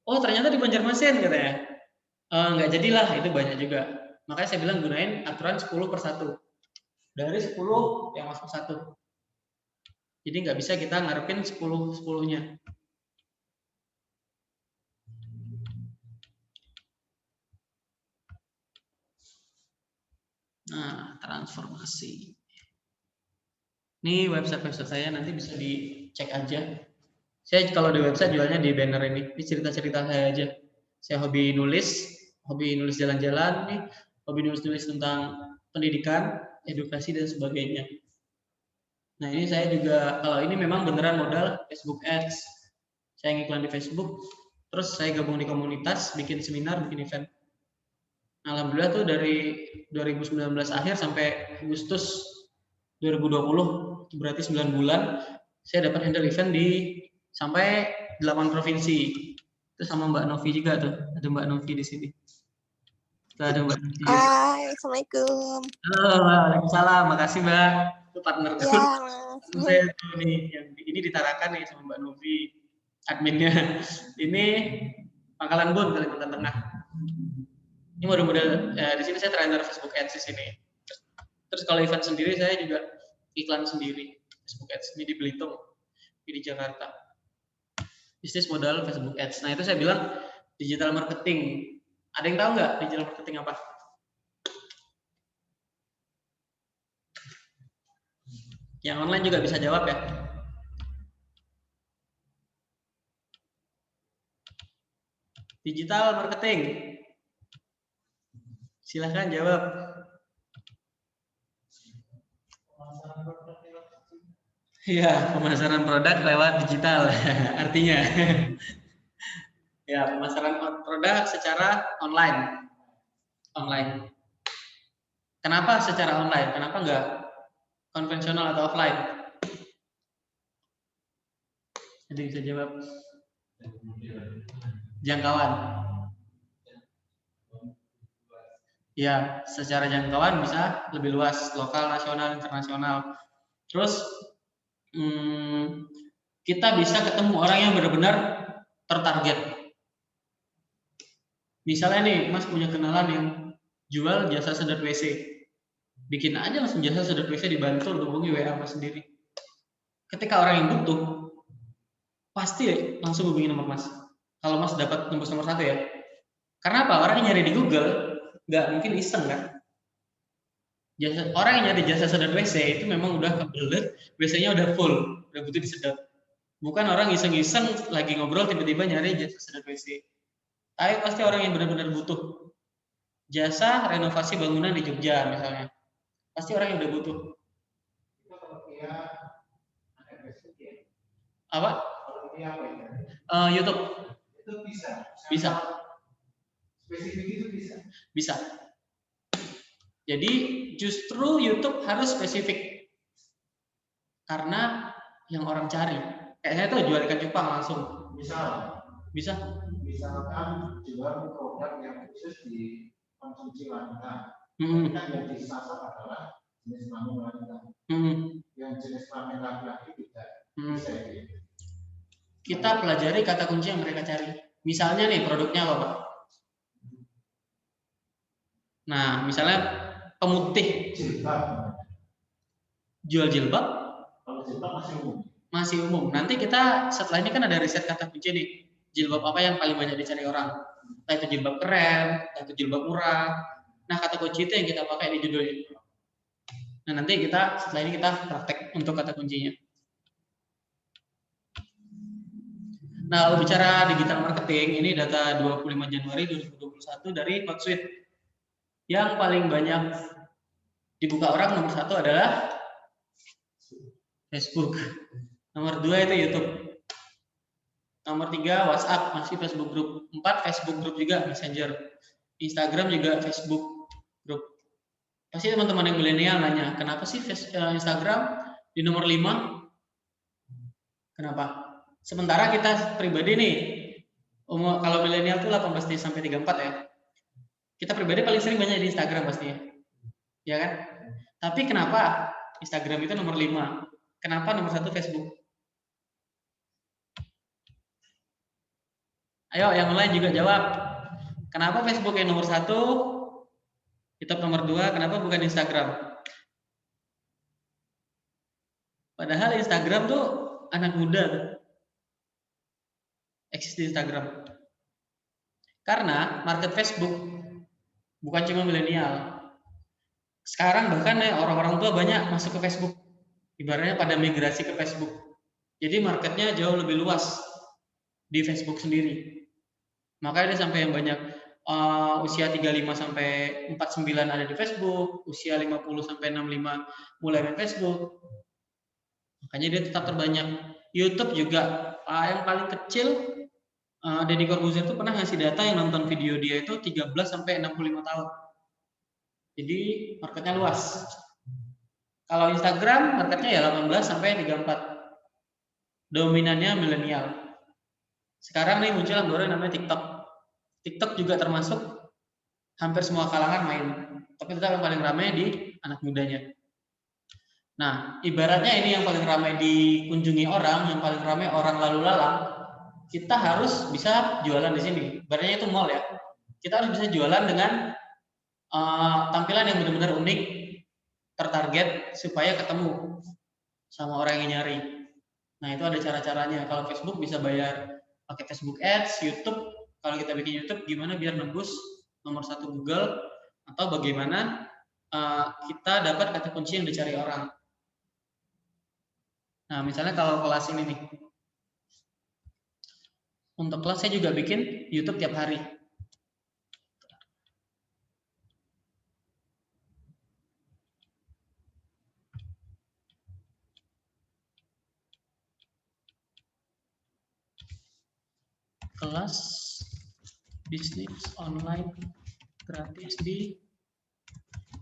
Oh ternyata di Banjarmasin katanya. Nggak jadilah, itu banyak juga. Makanya saya bilang gunain aturan 10/1. Dari 10 yang masuk 1. Jadi nggak bisa kita ngarepin 10-10-nya. Nah, transformasi. Ini website saya, nanti bisa dicek aja. Saya kalau di website jualnya di banner ini. Ini cerita-cerita saya aja. Saya hobi nulis jalan-jalan nih, hobi nulis tentang pendidikan, edukasi dan sebagainya. Nah, ini saya juga kalau ini memang beneran modal Facebook Ads. Saya ngiklan di Facebook, terus saya gabung di komunitas, bikin seminar, bikin event. Nah, alhamdulillah tuh dari 2019 akhir sampai Agustus 2020, itu berarti 9 bulan, saya dapat handle event di sampai 8 provinsi. Itu sama Mbak Novi juga tuh, ada Mbak Novi di sini. Tuh ada Mbak Novi. Hai, Assalamualaikum. Halo, Waalaikumsalam, makasih Mbak. Itu partner Ya, Mas. saya tuh nih, yang ini ditarakan nih sama Mbak Novi, adminnya. Ini Pangkalan Bun, Kalimantan Tengah. Ini model-model di sini saya trainer Facebook Ads di sini. Terus kalau event sendiri saya juga iklan sendiri Facebook Ads ini di Belitung, ini di Jakarta. Bisnis modal Facebook Ads. Nah itu saya bilang digital marketing. Ada yang tahu nggak digital marketing apa? Yang online juga bisa jawab ya. Digital marketing. Silahkan jawab. Iya, pemasaran produk lewat digital. Artinya. Ya, pemasaran produk secara online. Online. Kenapa secara online? Kenapa enggak konvensional atau offline? Jadi bisa jawab. Jangkauan. Ya, secara jangkauan bisa lebih luas, lokal, nasional, internasional. Terus kita bisa ketemu orang yang benar-benar tertarget. Misalnya nih, Mas punya kenalan yang jual jasa sedot WC. Bikin aja langsung jasa sedot WC di Bantul, hubungi WA Mas sendiri. Ketika orang yang butuh, pasti langsung hubungi nomor Mas. Kalau Mas dapat nomor 1 ya. Karena apa? Orang yang nyari di Google nggak mungkin iseng kan. Orang yang nyari jasa sedot WC itu memang udah kebelet, WC-nya udah full, udah butuh disedot. Bukan orang iseng-iseng lagi ngobrol tiba-tiba nyari jasa sedot WC. Tapi pasti orang yang benar-benar butuh jasa renovasi bangunan di Jogja misalnya. Pasti orang yang udah butuh. Apa? YouTube. Itu bisa. Bisa. Spesifik itu bisa. Bisa. Jadi justru YouTube harus spesifik. Karena yang orang cari. Kayak saya tuh jual ikan cupang langsung. Bisa. Misalkan jual produk yang khusus di konsumsi wanita. Kan yang disasar adalah jenis kelamin wanita. Yang jenis kelamin laki-laki tidak bisa gitu. Kita pelajari kata kunci yang mereka cari. Misalnya nih produknya apa Pak? Nah, misalnya pemutih. Jilbab. Jual jilbab? Kalau jilbab masih umum. Masih umum. Nanti kita setelah ini kan ada riset kata kunci nih. Jilbab apa yang paling banyak dicari orang? Entah itu jilbab keren, entah itu jilbab murah. Nah, kata kunci itu yang kita pakai di judul ini. Nah, nanti kita setelah ini kita praktek untuk kata kuncinya. Nah, kalau bicara digital marketing, ini data 25 Januari 2021 dari Hotsuite. Yang paling banyak dibuka orang nomor 1 adalah Facebook. Nomor 2 itu YouTube. Nomor 3 WhatsApp, masih Facebook Group. 4 Facebook Group juga, Messenger. Instagram juga Facebook Group. Pasti teman-teman yang milenial nanya, kenapa sih Instagram di nomor 5? Kenapa? Sementara kita pribadi nih, kalau milenial tuh 18 sampai 34 ya. Kita pribadi paling sering banyak di Instagram pastinya. Ya kan? Tapi kenapa Instagram itu nomor 5? Kenapa nomor 1 Facebook? Ayo yang lain juga jawab. Kenapa Facebook yang nomor 1? YouTube nomor 2, kenapa bukan Instagram? Padahal Instagram tuh anak muda tuh. Eksis di Instagram. Karena market Facebook bukan cuma milenial. Sekarang bahkan ya orang-orang tua banyak masuk ke Facebook. Ibaratnya pada migrasi ke Facebook. Jadi marketnya jauh lebih luas di Facebook sendiri. Makanya dia sampai yang banyak usia 35 sampai 49 ada di Facebook, usia 50 sampai 65 mulai main Facebook. Makanya dia tetap terbanyak. YouTube juga yang paling kecil Deddy Corbuzier itu pernah ngasih data yang nonton video dia itu 13 sampai 65 tahun. Jadi marketnya luas. Kalau Instagram marketnya ya 18 sampai 34. Dominannya milenial. Sekarang nih muncul yang baru namanya TikTok. TikTok juga termasuk hampir semua kalangan main. Tapi tetap yang paling ramai di anak mudanya. Nah, ibaratnya ini yang paling ramai dikunjungi orang, yang paling ramai orang lalu lalang. Kita harus bisa jualan di sini. Ibaratnya itu mall ya. Kita harus bisa jualan dengan tampilan yang benar-benar unik, tertarget supaya ketemu sama orang yang nyari. Nah, itu ada cara-caranya. Kalau Facebook bisa bayar pakai Facebook Ads, YouTube. Kalau kita bikin YouTube, gimana biar nembus nomor 1 Google, atau bagaimana kita dapat kata kunci yang dicari orang. Nah, misalnya kalau kelas ini nih. Untuk kelas saya juga bikin YouTube tiap hari. Kelas bisnis online gratis di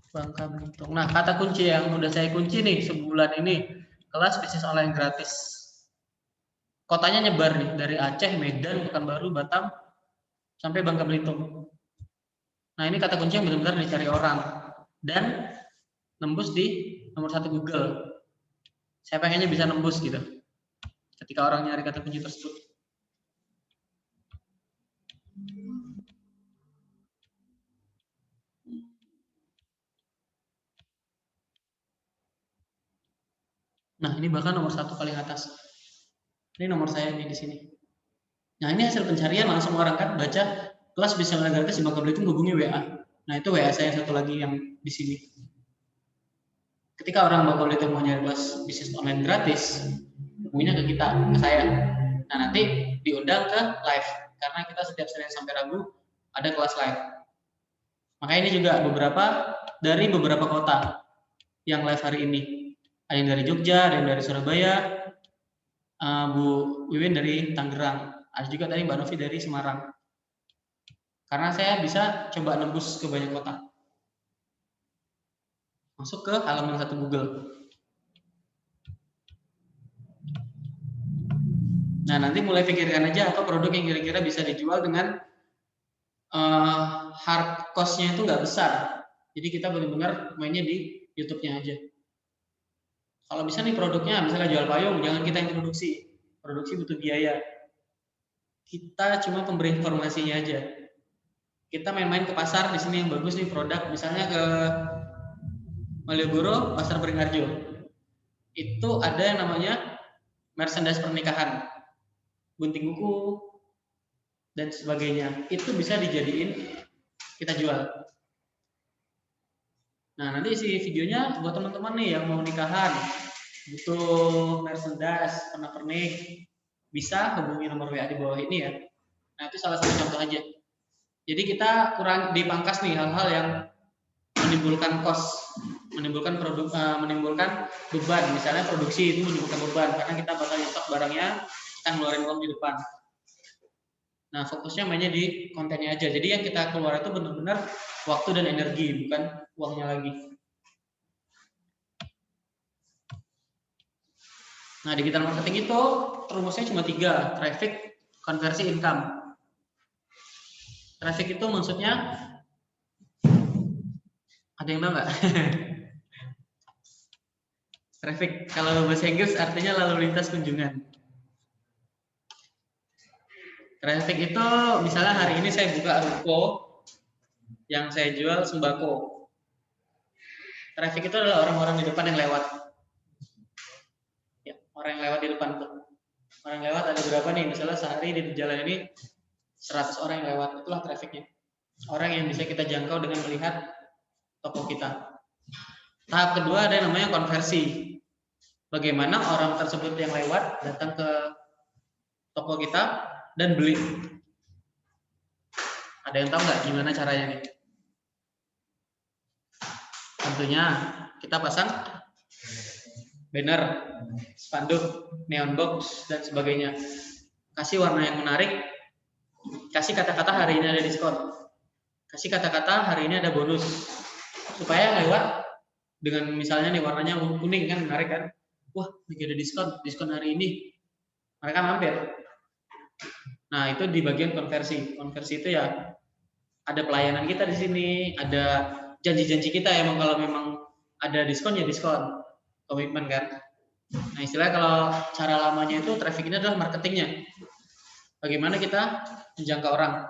Bangka Belitung. Nah, kata kunci yang udah saya kunci nih sebulan ini, kelas bisnis online gratis. Kotanya nyebar nih dari Aceh, Medan, Pekanbaru, Batam, sampai Bangka Belitung. Nah, ini kata kunci yang benar-benar dicari orang dan nembus di nomor 1 Google. Saya pengennya bisa nembus gitu. Ketika orang nyari kata kunci tersebut. Nah, ini bahkan nomor 1 paling atas. Ini nomor saya nih di sini. Nah, ini hasil pencarian langsung orang kan baca kelas bisnis online gratis di Bangka Belitung, hubungi WA. Nah, itu WA saya yang satu lagi yang di sini. Ketika orang Bangka Belitung mau nyari kelas bisnis online gratis, hubunginya ke kita, ke saya. Nah, nanti diundang ke live karena kita setiap Senin sampai Rabu ada kelas live. Makanya ini juga dari beberapa kota yang live hari ini. Ada yang dari Jogja, ada yang dari Surabaya, Bu Wiwin dari Tangerang, ada juga tadi Mbak Novi dari Semarang. Karena saya bisa coba nembus ke banyak kota. Masuk ke halaman 1 Google. Nah, nanti mulai pikirkan aja apa produk yang kira-kira bisa dijual dengan hard cost-nya itu nggak besar. Jadi kita benar-benar mainnya di YouTube-nya aja. Kalau bisa nih produknya, misalnya jual payung, jangan kita yang produksi. Produksi butuh biaya. Kita cuma pemberi informasinya aja. Kita main-main ke pasar, di sini yang bagus nih produk, misalnya ke Malioboro, Pasar Beringharjo. Itu ada yang namanya merchandise pernikahan, gunting kuku, dan sebagainya. Itu bisa dijadiin kita jual. Nah, nanti isi videonya buat teman-teman nih yang mau nikahan, butuh merchandise, pernak-pernik, bisa hubungi nomor WA di bawah ini ya. Nah, itu salah satu contoh aja. Jadi kita kurang dipangkas nih hal-hal yang menimbulkan cost, menimbulkan beban. Misalnya produksi itu menimbulkan beban karena kita bakal nyetok barangnya, kita ngeluarin uang di depan. Nah, fokusnya mainnya di kontennya aja. Jadi yang kita keluar itu benar-benar waktu dan energi, bukan uangnya lagi. Nah, digital marketing itu rumusnya cuma 3, traffic, konversi, income. Traffic itu maksudnya, ada yang tahu nggak? Traffic, kalau bahasa Inggris artinya lalu lintas kunjungan. Traffic itu misalnya hari ini saya buka ruko yang saya jual sembako. Traffic itu adalah orang-orang di depan yang lewat. orang yang lewat di depan tuh. Orang yang lewat ada berapa nih? Misalnya sehari di jalan ini 100 orang yang lewat, itulah trafficnya. Orang yang bisa kita jangkau dengan melihat toko kita. Tahap kedua ada yang namanya konversi. Bagaimana orang tersebut yang lewat datang ke toko kita dan beli. Ada yang tahu nggak gimana caranya nih? Tentunya kita pasang banner, spanduk, neon box, dan sebagainya. Kasih warna yang menarik, kasih kata-kata hari ini ada diskon, kasih kata-kata hari ini ada bonus, supaya lewat dengan misalnya nih warnanya kuning kan menarik kan, wah lagi ada diskon hari ini, mereka mampir. Nah itu di bagian konversi. Konversi itu ya ada pelayanan kita di sini, ada janji-janji kita ya, kalau memang ada diskon ya diskon, komitmen kan. Nah istilahnya kalau cara lamanya itu traffic ini adalah marketingnya. Bagaimana kita menjangkau orang.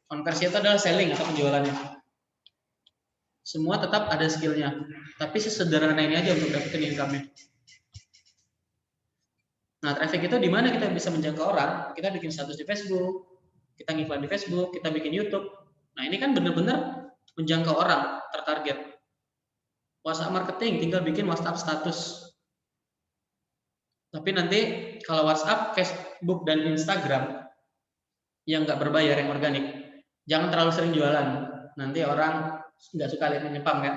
Konversi itu adalah selling atau penjualannya. Semua tetap ada skillnya, tapi sesederhana ini aja untuk dapetin income-nya. Nah traffic itu di mana kita bisa menjangkau orang? Kita bikin status di Facebook, kita ngiklan di Facebook, kita bikin YouTube. Nah ini kan benar-benar menjangkau orang tertarget. WhatsApp marketing tinggal bikin WhatsApp status. Tapi nanti kalau WhatsApp, Facebook dan Instagram yang nggak berbayar, yang organik, jangan terlalu sering jualan. Nanti orang nggak suka lihat menyepam kan.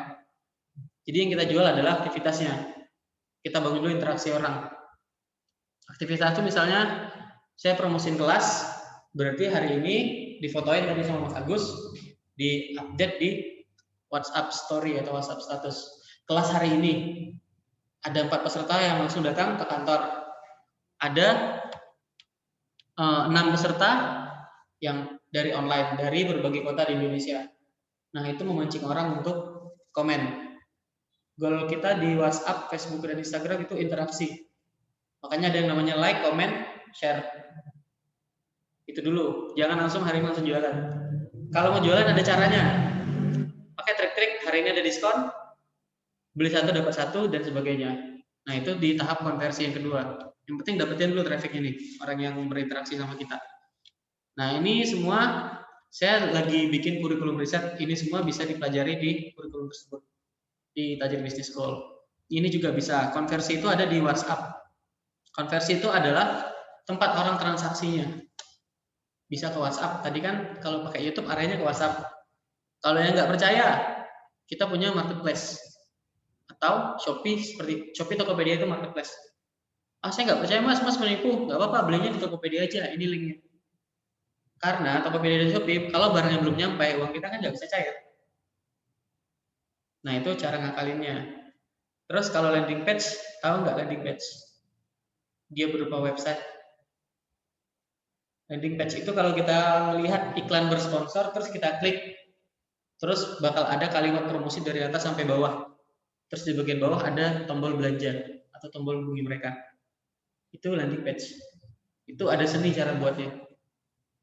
Jadi yang kita jual adalah aktivitasnya. Kita bangun dulu interaksi orang. Aktivitas itu misalnya saya promosiin kelas, berarti hari ini difotoin tadi sama Mas Agus, di update di WhatsApp story atau WhatsApp status. Kelas hari ini ada 4 peserta yang langsung datang ke kantor. Ada 6 peserta yang dari online, dari berbagai kota di Indonesia. Nah itu memancing orang untuk komen. Goal kita di WhatsApp, Facebook, dan Instagram itu interaksi. Makanya ada yang namanya like, comment, share. Itu dulu. Jangan langsung hari ini langsung jualan. Kalau mau jualan ada caranya. Pakai trik-trik, hari ini ada diskon, beli 1 dapat 1, dan sebagainya. Nah itu di tahap konversi yang kedua. Yang penting dapetin dulu traffic ini, orang yang berinteraksi sama kita. Nah ini semua saya lagi bikin kurikulum riset. Ini semua bisa dipelajari di kurikulum tersebut di Tajir Business School. Ini juga bisa. Konversi itu ada di WhatsApp. Konversi itu adalah tempat orang transaksinya. Bisa ke WhatsApp. Tadi kan kalau pakai YouTube arahnya ke WhatsApp. Kalau yang nggak percaya, kita punya marketplace atau Shopee, seperti Shopee, Tokopedia itu marketplace. Saya nggak percaya mas menipu, nggak apa-apa, belinya di Tokopedia aja. Ini linknya. Karena Tokopedia dan Shopee, kalau barangnya belum nyampe, uang kita kan nggak bisa cair. Nah itu cara ngakalinnya. Terus kalau landing page, tahu nggak landing page? Dia berupa website. Landing page itu kalau kita melihat iklan bersponsor, terus kita klik, terus bakal ada kalimat promosi dari atas sampai bawah. Terus di bagian bawah ada tombol belanja atau tombol hubungi mereka. Itu landing page. Itu ada seni cara buatnya.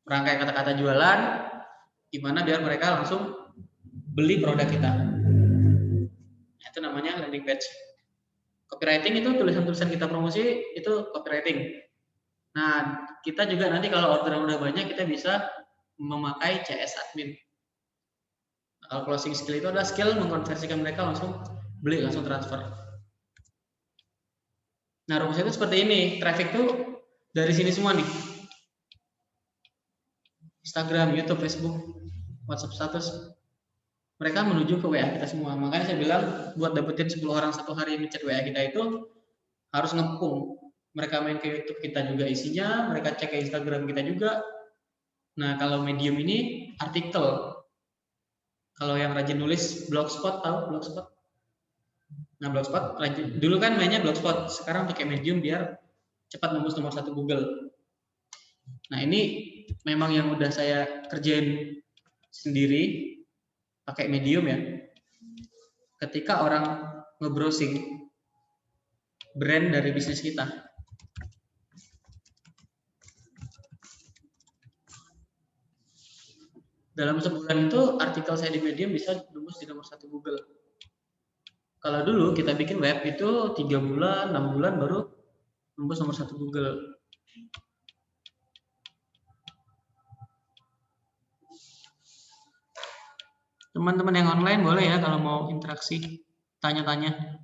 Merangkai kata-kata jualan, gimana biar mereka langsung beli produk kita. Itu namanya landing page. Copywriting itu tulisan-tulisan kita promosi, itu copywriting. Nah, kita juga nanti kalau orderan udah banyak, kita bisa memakai CS admin. Kalau closing skill itu adalah skill mengkonversikan mereka langsung beli, langsung transfer. Nah, rumusnya itu seperti ini. Traffic itu dari sini semua nih. Instagram, YouTube, Facebook, WhatsApp status. Mereka menuju ke WA kita semua. Makanya saya bilang buat dapetin 10 orang satu hari yang ngechat WA kita itu harus ngepung. Mereka main ke YouTube kita juga isinya, mereka cek ke Instagram kita juga. Nah, kalau medium ini artikel. Kalau yang rajin nulis Blogspot, tahu Blogspot? Nah, Blogspot dulu kan mainnya Blogspot, sekarang pakai medium biar cepat nembus nomor 1 Google. Nah, ini memang yang udah saya kerjain sendiri. Pakai medium ya. Ketika orang nge-browsing brand dari bisnis kita, dalam sebulan itu artikel saya di medium bisa nembus di nomor 1 Google. Kalau dulu kita bikin web itu 3 bulan, 6 bulan baru nembus nomor 1 Google. Teman-teman yang online boleh ya kalau mau interaksi, tanya-tanya.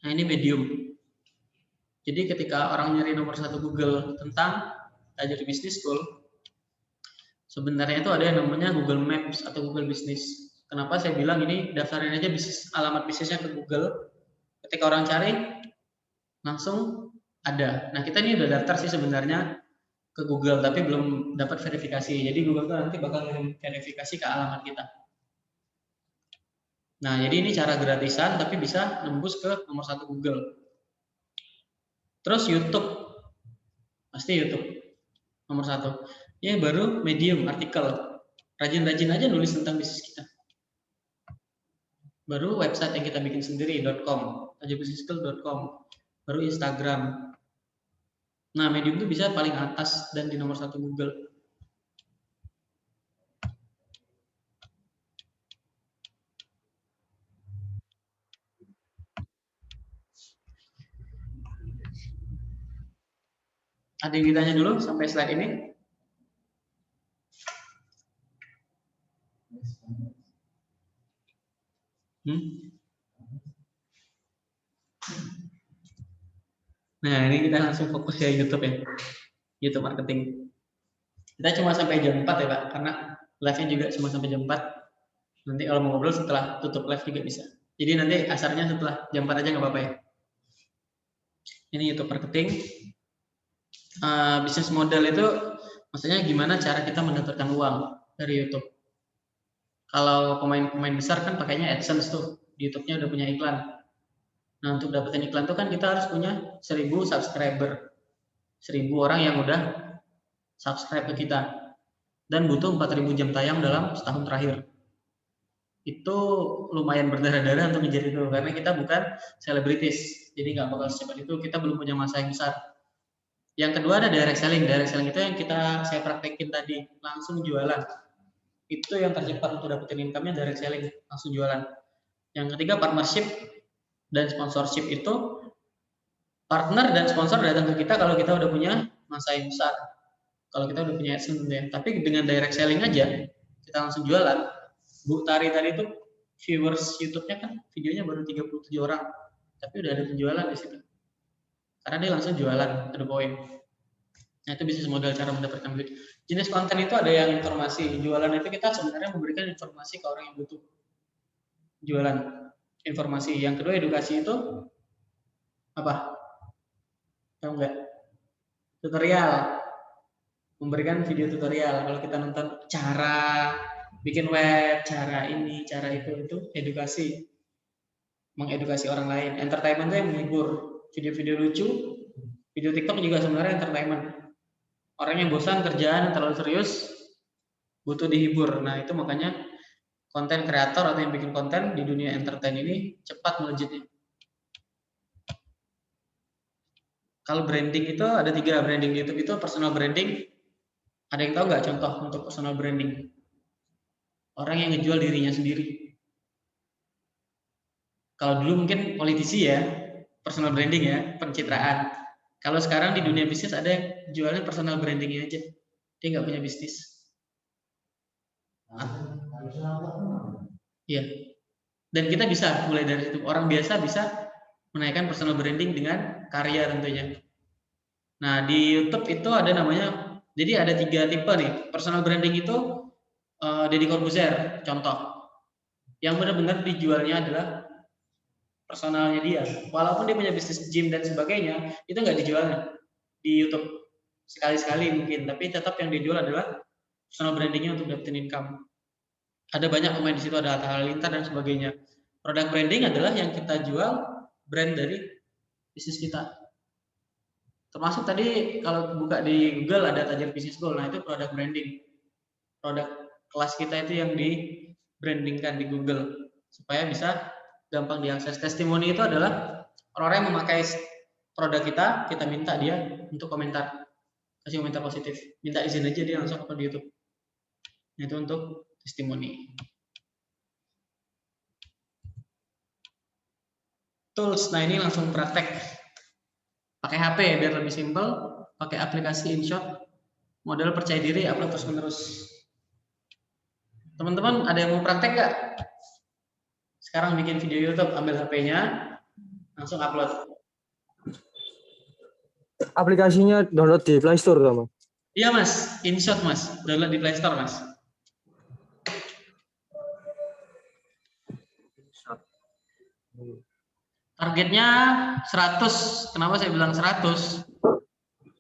Nah, ini Medium. Jadi ketika orang nyari nomor 1 Google tentang Tajir Business School, sebenarnya itu ada yang namanya Google Maps atau Google Business. Kenapa saya bilang ini daftarin aja alamat bisnisnya ke Google. Ketika orang cari, langsung ada. Nah, kita ini udah daftar sih sebenarnya ke Google, tapi belum dapat verifikasi. Jadi Google tuh nanti bakal ngirim verifikasi ke alamat kita. Nah, jadi ini cara gratisan, tapi bisa nembus ke nomor 1 Google. Terus YouTube, pasti YouTube nomor 1. Ya baru Medium, artikel. Rajin-rajin aja nulis tentang bisnis kita. Baru website yang kita bikin sendiri, .com, tajirbusinesschool.com. Baru Instagram. Nah, Medium itu bisa paling atas dan di nomor 1 Google. Ada yang ditanya dulu sampai slide ini? Nah, ini kita langsung fokus ya YouTube ya. YouTube marketing. Kita cuma sampai jam 4 ya Pak, karena live-nya juga cuma sampai jam 4. Nanti kalau mau ngobrol setelah tutup live juga bisa. Jadi nanti asarnya setelah jam 4 aja nggak apa-apa ya. Ini YouTube marketing. Bisnis model itu maksudnya gimana cara kita mendapatkan uang dari YouTube. Kalau pemain-pemain besar kan pakainya AdSense tuh, di YouTube-nya udah punya iklan. Nah, untuk dapetin iklan tuh kan kita harus punya 1000 subscriber. 1000 orang yang udah subscribe ke kita. Dan butuh 4000 jam tayang dalam setahun terakhir. Itu lumayan berdarah-darah untuk menjadi itu, karena kita bukan selebritis. Jadi nggak bakal secepat itu, kita belum punya masa yang besar. Yang kedua ada direct selling. Direct selling itu yang saya praktekin tadi, langsung jualan. Itu yang tercepat untuk dapetin income-nya, direct selling, langsung jualan. Yang ketiga partnership dan sponsorship. Itu partner dan sponsor datang ke kita kalau kita udah punya masa yang besar. Kalau kita udah punya AdSense ya. Tapi dengan direct selling aja, kita langsung jualan. Bu Tari tadi itu viewers YouTube-nya kan videonya baru 37 orang. Tapi udah ada penjualan di situ. Karena dia langsung jualan, to the point. Nah, itu bisnis model cara mendapatkan duit. Jenis konten itu ada yang informasi. Jualan itu kita sebenarnya memberikan informasi ke orang yang butuh. Jualan informasi. Yang kedua edukasi itu apa? Tahu nggak? Tutorial. Memberikan video tutorial. Kalau kita nonton cara bikin web, cara ini, cara itu edukasi. Mengedukasi orang lain. Entertainment itu yang menghibur. Video-video lucu, video TikTok juga sebenarnya entertainment. Orang yang bosan kerjaan terlalu serius, butuh dihibur. Nah, itu makanya konten kreator atau yang bikin konten di dunia entertain ini cepat melejitnya. Kalau branding itu ada 3 branding di YouTube itu. Personal branding, ada yang tahu nggak contoh untuk personal branding? Orang yang ngejual dirinya sendiri. Kalau dulu mungkin politisi ya, personal branding ya, pencitraan. Kalau sekarang di dunia bisnis ada yang jualnya personal brandingnya aja. Dia nggak punya bisnis. Iya. Dan kita bisa mulai dari situ. Orang biasa bisa menaikkan personal branding dengan karya tentunya. Nah, di YouTube itu ada namanya, jadi ada 3 tipe nih. Personal branding itu Deddy Corbuzier, contoh. Yang benar-benar dijualnya adalah personalnya dia. Walaupun dia punya bisnis gym dan sebagainya, itu nggak dijual di YouTube sekali-sekali mungkin, tapi tetap yang dijual adalah personal brandingnya untuk dapetin income. Ada banyak pemain di situ, ada Atta Halilintar dan sebagainya. Produk branding adalah yang kita jual brand dari bisnis kita. Termasuk tadi kalau buka di Google ada Tajir Business School, nah itu produk branding. Produk kelas kita itu yang di brandingkan di Google supaya bisa gampang diakses. Testimoni itu adalah orang-orang yang memakai produk kita minta dia untuk komentar, kasih komentar positif, minta izin aja dia langsung upload di YouTube. Itu untuk testimoni. Tools, nah ini langsung praktek. Pakai HP biar lebih simpel, pakai aplikasi InShot, model percaya diri, upload terus menerus. Teman-teman ada yang mau praktek nggak? Sekarang bikin video YouTube, ambil HP-nya, langsung upload. Aplikasinya download di Play Store, Mas? Iya Mas, InShot Mas, download di Play Store Mas. Targetnya 100. Kenapa saya bilang 100?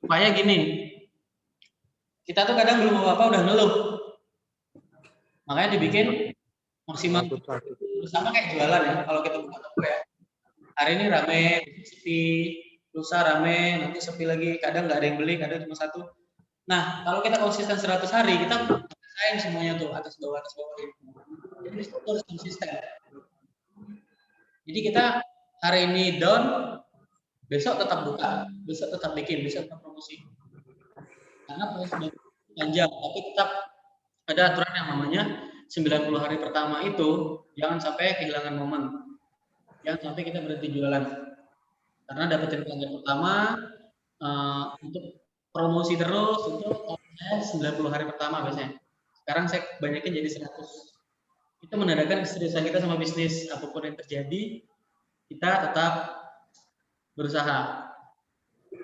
Supaya gini, kita tuh kadang belum apa-apa udah ngeluh. Makanya dibikin maksimal. Sama kayak jualan ya, kalau kita buka toko ya. Hari ini rame, sepi, lusa rame, nanti sepi lagi, kadang nggak ada yang beli, kadang cuma satu. Nah, kalau kita konsisten 100 hari, kita rasain semuanya tuh, atas bawah. Jadi itu harus konsisten. Jadi kita hari ini down, besok tetap buka, besok tetap bikin, besok tetap promosi. Karena proses sudah panjang, tapi tetap ada aturan yang namanya 90 hari pertama itu jangan sampai kehilangan momen. Jangan sampai kita berhenti jualan. Karena dapetin pelanggan pertama untuk promosi terus untuk 90 hari pertama biasanya. Sekarang saya banyakin jadi 100. Itu menandakan keseriusan kita sama bisnis. Apapun yang terjadi, kita tetap berusaha.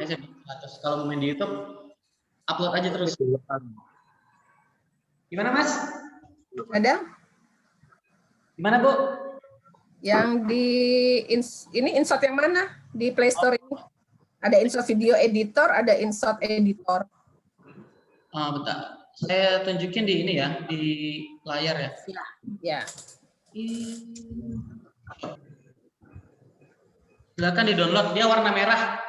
Saya 100. Kalau mau main di YouTube, upload aja terus. Gimana Mas? Ada? Gimana Bu? Yang di ini InShot yang mana? Di Play Store ini? Ada InShot Video Editor, ada InShot Editor. Bentar. Saya tunjukin di ini ya, di layar ya. Ya. Silakan di-download. Dia warna merah.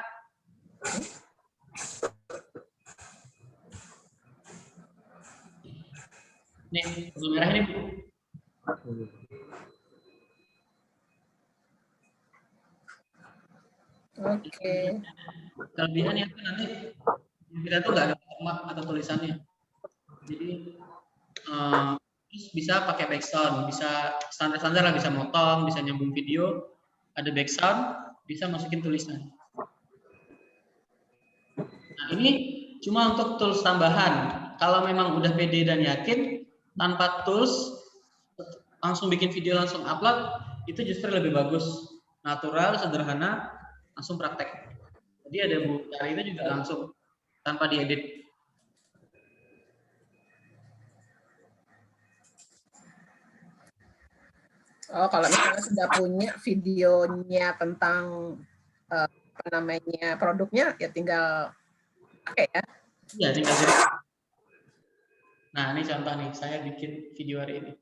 Nih, warna merah ini Bu. Oke. Kelebihannya itu nanti kita tuh nggak ada format atau tulisannya. Jadi bisa pakai background, bisa standar-standar lah, bisa motong, bisa nyambung video, ada background, bisa masukin tulisan. Nah ini cuma untuk tools tambahan. Kalau memang udah pede dan yakin, tanpa tools langsung bikin video langsung upload, itu justru lebih bagus, natural, sederhana, langsung praktek. Jadi ada Bu Tari itu juga langsung tanpa diedit. Oh, kalau misalnya sudah punya videonya tentang apa namanya produknya, ya tinggal pakai ya. Iya, tinggal jadi. Nah, ini contoh nih, saya bikin video hari ini.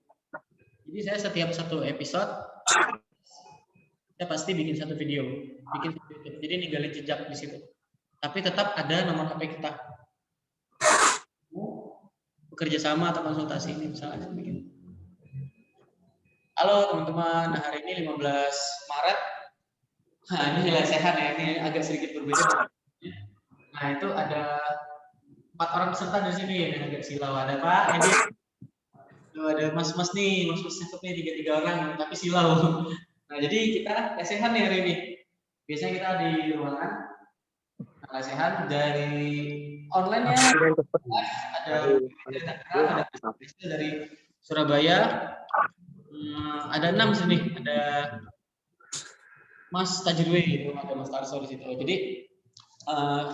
Jadi saya setiap satu episode, saya pasti bikin satu video, bikin video. Jadi ninggalin jejak di situ. Tapi tetap ada nomor HP kita. Bekerja sama atau konsultasi ini misalnya bikin. Halo teman-teman, hari ini 15 Maret. Nah, ini nilai sehat ya, ini agak sedikit berbeda. Nah, itu ada 4 orang peserta di sini, yang agak silau. Ada Pak Edi, ada Mas-mas nih, mas-mas cakep nih, 3 orang, tapi silau. Nah, jadi kita lesehan nih hari ini. Biasanya kita di ruangan, lesehan dari online-nya, ada dari Surabaya, ada 6 sini, ada Mas Tajirwe, ada Mas Tarso di situ. Jadi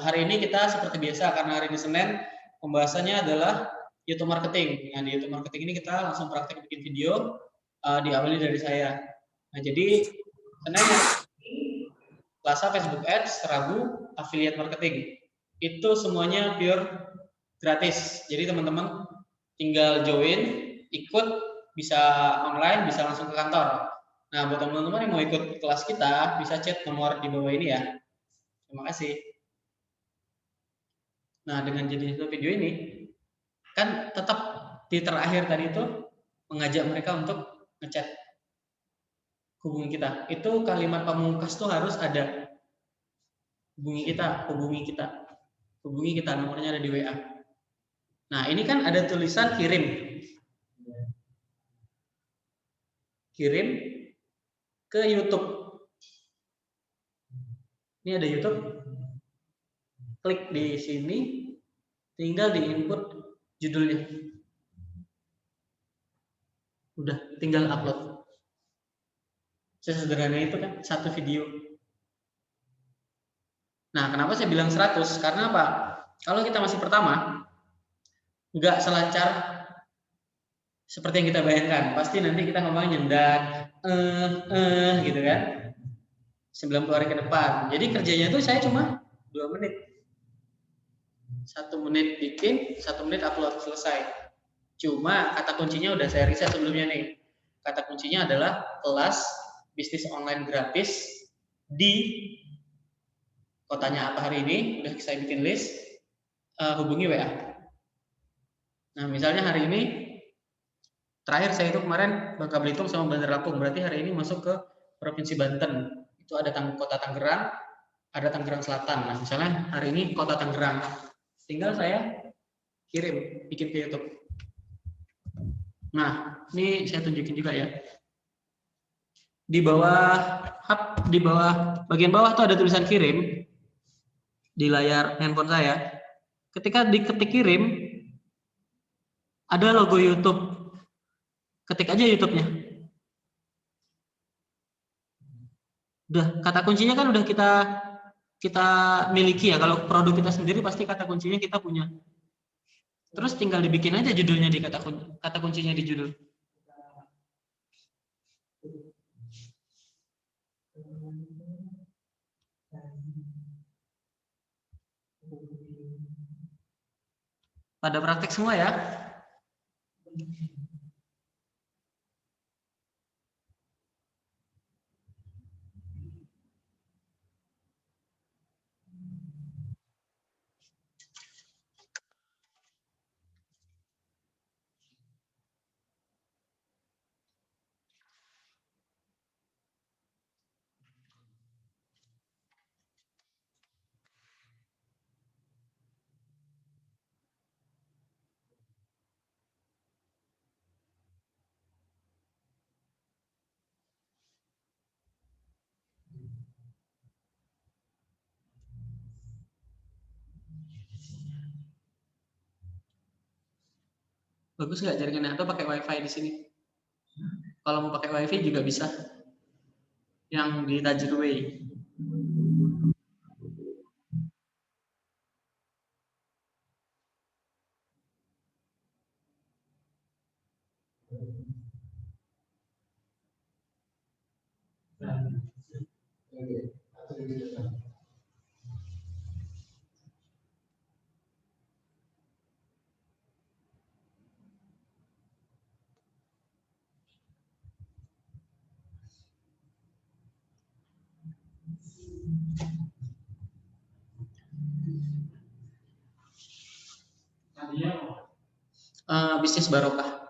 hari ini kita seperti biasa karena hari ini Senin, pembahasannya adalah YouTube marketing. Nah, di YouTube marketing ini kita langsung praktek bikin video, diawali dari saya. Nah, jadi Senin, Selasa Facebook Ads, Rabu affiliate marketing. Itu semuanya pure gratis. Jadi teman-teman tinggal join, ikut, bisa online, bisa langsung ke kantor. Nah, buat teman-teman yang mau ikut kelas kita, bisa chat nomor di bawah ini ya. Terima kasih. Nah, dengan jadi video ini, kan tetap di terakhir tadi itu mengajak mereka untuk ngechat, hubungi kita. Itu kalimat pamungkas tuh harus ada. Hubungi kita, hubungi kita. Hubungi kita, nomornya ada di WA. Nah, ini kan ada tulisan kirim. Kirim ke YouTube. Ini ada YouTube. Klik di sini, tinggal di input judulnya. Udah, tinggal upload. Sesederhana itu kan, satu video. Nah, kenapa saya bilang 100? Karena apa? Kalau kita masih pertama, nggak selancar seperti yang kita bayangkan. Pasti nanti kita ngomongnya nyendat, gitu kan. 90 hari ke depan. Jadi kerjanya itu saya cuma 2 menit. 1 menit bikin, 1 menit upload, selesai. Cuma kata kuncinya udah saya riset sebelumnya nih. Kata kuncinya adalah kelas bisnis online gratis di kotanya apa hari ini, udah saya bikin list, hubungi WA. Nah, misalnya hari ini, terakhir saya itu kemarin Bangka Belitung sama Bandar Lampung, berarti hari ini masuk ke Provinsi Banten. Itu ada kota Tangerang, ada Tangerang Selatan. Nah, misalnya hari ini kota Tangerang. Tinggal saya kirim, bikin ke YouTube. Nah, ini saya tunjukin juga ya. Di bawah bagian bawah tuh ada tulisan kirim di layar handphone saya. Ketika diketik kirim, ada logo YouTube. Ketik aja YouTube-nya. Udah, kata kuncinya kan udah kita miliki ya. Kalau produk kita sendiri pasti kata kuncinya kita punya. Terus tinggal dibikin aja judulnya di kata kuncinya di judul. Pada praktek semua ya. Bagus nggak jaringannya, atau pakai wifi di sini? Kalau mau pakai wifi juga bisa. Yang di Tajirway. Bisnis barokah.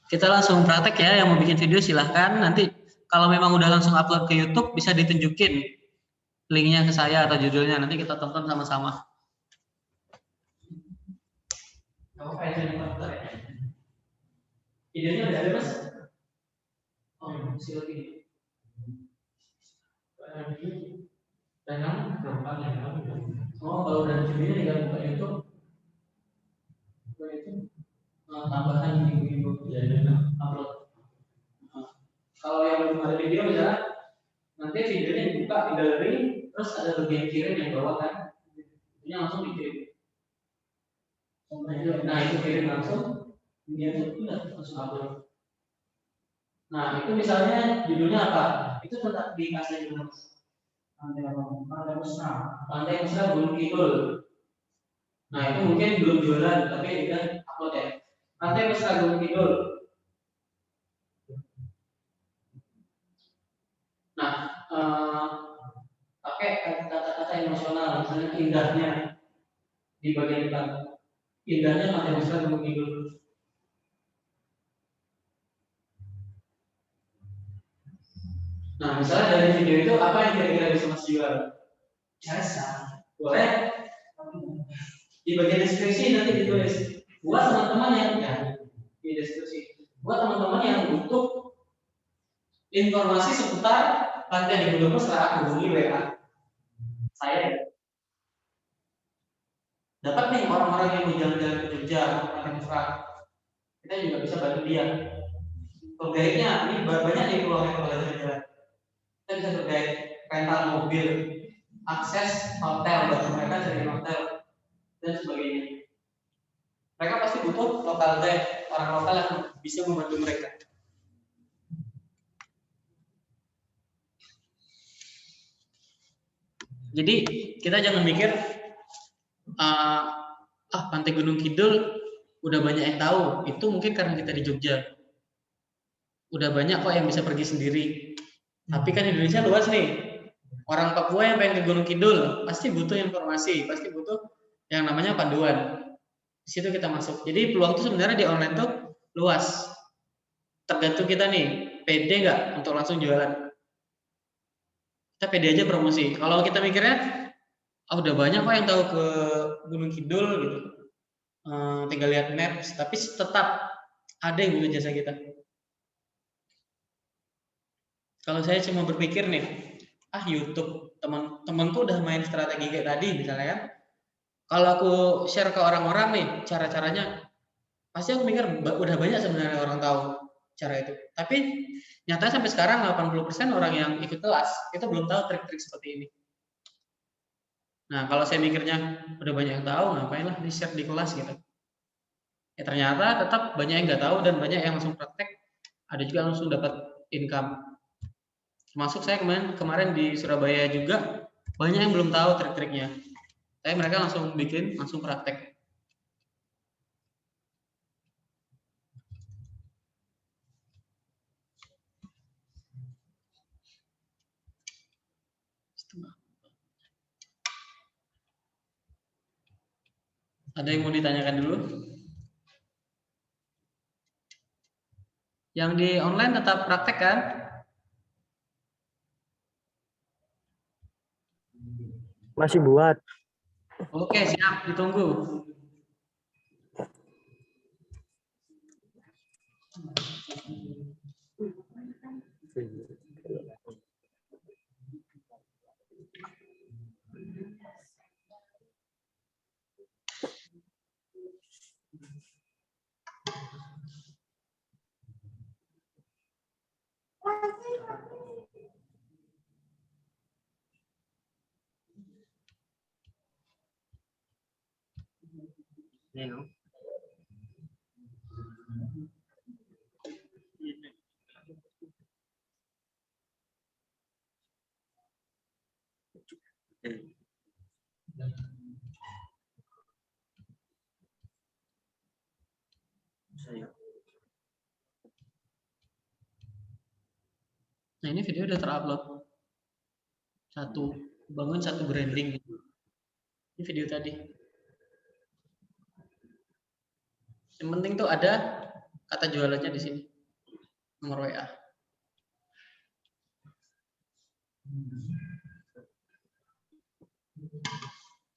Kita langsung praktek ya, yang mau bikin video silahkan. Nanti kalau memang udah langsung upload ke YouTube, bisa ditunjukin linknya ke saya atau judulnya. Nanti kita tonton sama-sama. Videonya udah ada, Mas? Oh, silakan. Oh, kalau udah videonya tinggal buka YouTube. Tambahan ibu-ibu upload. Kalau yang belum ada video ya, nanti videonya dibuka di galeri, terus ada bagian kirim yang bawah kan, ini langsung dikirim. Nah itu kirim langsung, dia itu udah langsung upload. Nah, itu misalnya judulnya apa? Itu tetap dikasih judul. Pantai Mesra. Pantai Mesra Gunung Kidul. Nah, itu mungkin belum jualan, tapi udah upload ya. Pantai Mesra Gunung Kidul. Nah, pakai kata-kata emosional, misalnya indahnya di bagian depan. Indahnya Pantai Mesra Gunung Kidul. Nah, misalnya dari video itu apa yang kira-kira bisa Mas jual? Jasa. Boleh. Di bagian deskripsi nanti ditulis. Buat teman-teman yang di deskripsi. Buat teman-teman yang butuh informasi seputar Pantai di Gunung Mesra, hubungi WA saya. Dapat nih orang-orang yang mau jalan-jalan ke Jogja, Pantai Mesra. Kita juga bisa bantu dia. Pegawainya ini banyak nih peluangnya kalau jalan-jalan. Kita bisa terkait rental mobil, akses hotel bagi mereka dari hotel dan sebagainya. Mereka pasti butuh lokal guide, orang lokal yang bisa membantu mereka. Jadi kita jangan mikir Pantai Gunung Kidul udah banyak yang tahu. Itu mungkin karena kita di Jogja. Udah banyak kok yang bisa pergi sendiri. Tapi kan Indonesia luas nih. Orang Papua yang pengen ke Gunung Kidul pasti butuh informasi, pasti butuh yang namanya panduan. Di situ kita masuk. Jadi peluang itu sebenarnya di online tuh luas. Tergantung kita nih, pede nggak untuk langsung jualan. Kita pede aja promosi. Kalau kita mikirnya, udah banyak kok yang tahu ke Gunung Kidul gitu. Tinggal lihat maps, tapi tetap ada yang butuh jasa kita. Kalau saya cuma berpikir nih, YouTube, teman-temanku udah main strategi kayak tadi misalnya kan. Kalau aku share ke orang-orang nih, cara-caranya, pasti aku mikir udah banyak sebenarnya orang tahu cara itu. Tapi nyatanya sampai sekarang 80% orang yang ikut kelas itu belum tahu trik-trik seperti ini. Nah, kalau saya mikirnya udah banyak yang tahu, ngapain lah di-share di kelas gitu. Ya ternyata tetap banyak yang nggak tahu dan banyak yang langsung praktek. Ada juga yang langsung dapat income. Termasuk saya kemarin di Surabaya juga banyak yang belum tahu trik-triknya. Tapi mereka langsung bikin, langsung praktek. Ada yang mau ditanyakan dulu? Yang di online tetap praktek kan? Masih buat. Oke, siap, ditunggu. Nah, ini video udah terupload. Bangun satu branding. Ini video tadi. Yang penting tuh ada kata jualannya di sini. Nomor WA.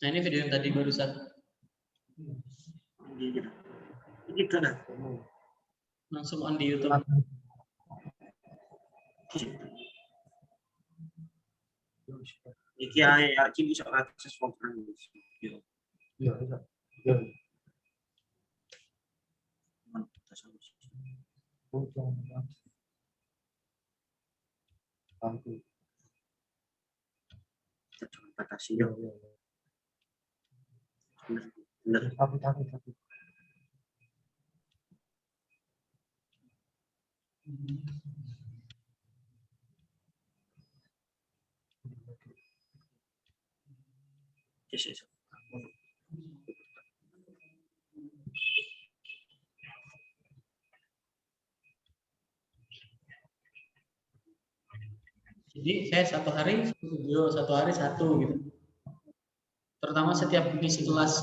Nah, ini video yang tadi barusan. Gitu nah. Langsung on di YouTube. Iki ae iki bisa akses program. Yo. Iya, iya. Iya. Jangan batasi yo. Bener. Tapi. Jadi saya satu hari satu gitu. Terutama setiap mengisi kelas.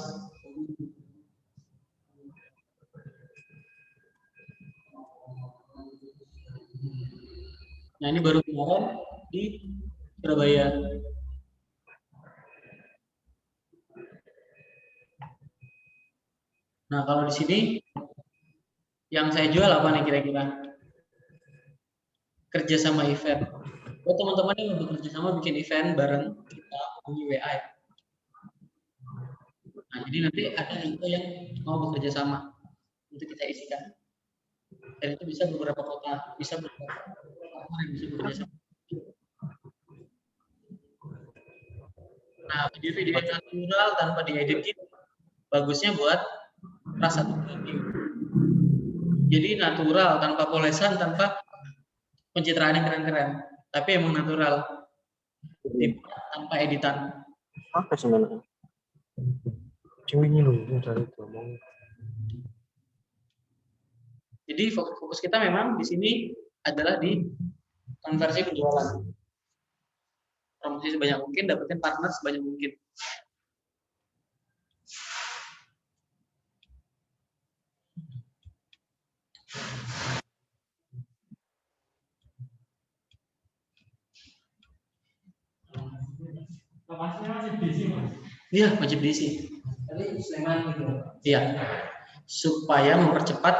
Nah ini baru kemarin di Surabaya. Nah kalau di sini yang saya jual apa nih kira-kira? Kerja sama event. Buat teman-teman yang mau bekerja sama bikin event bareng kita hubungi WA ya. Nah jadi nanti ada juga yang mau bekerja sama untuk kita isikan. Dan itu bisa beberapa kota, bisa beberapa orang yang bisa bekerja sama. Nah video-video yang natural tanpa diedit gitu, bagusnya buat rasa pribadi. Jadi natural, tanpa polesan, tanpa pencitraan yang keren-keren, tapi emang natural, tanpa editan. Apa sebenarnya? Cimini loh, dari itu ngomong. Jadi fokus kita memang di sini adalah di konversi penjualan. Promosi sebanyak mungkin, dapetin partner sebanyak mungkin. Lokasinya masih diisi, Mas? Iya, wajib diisi. Tadi Sleman gitu. Iya, supaya mempercepat,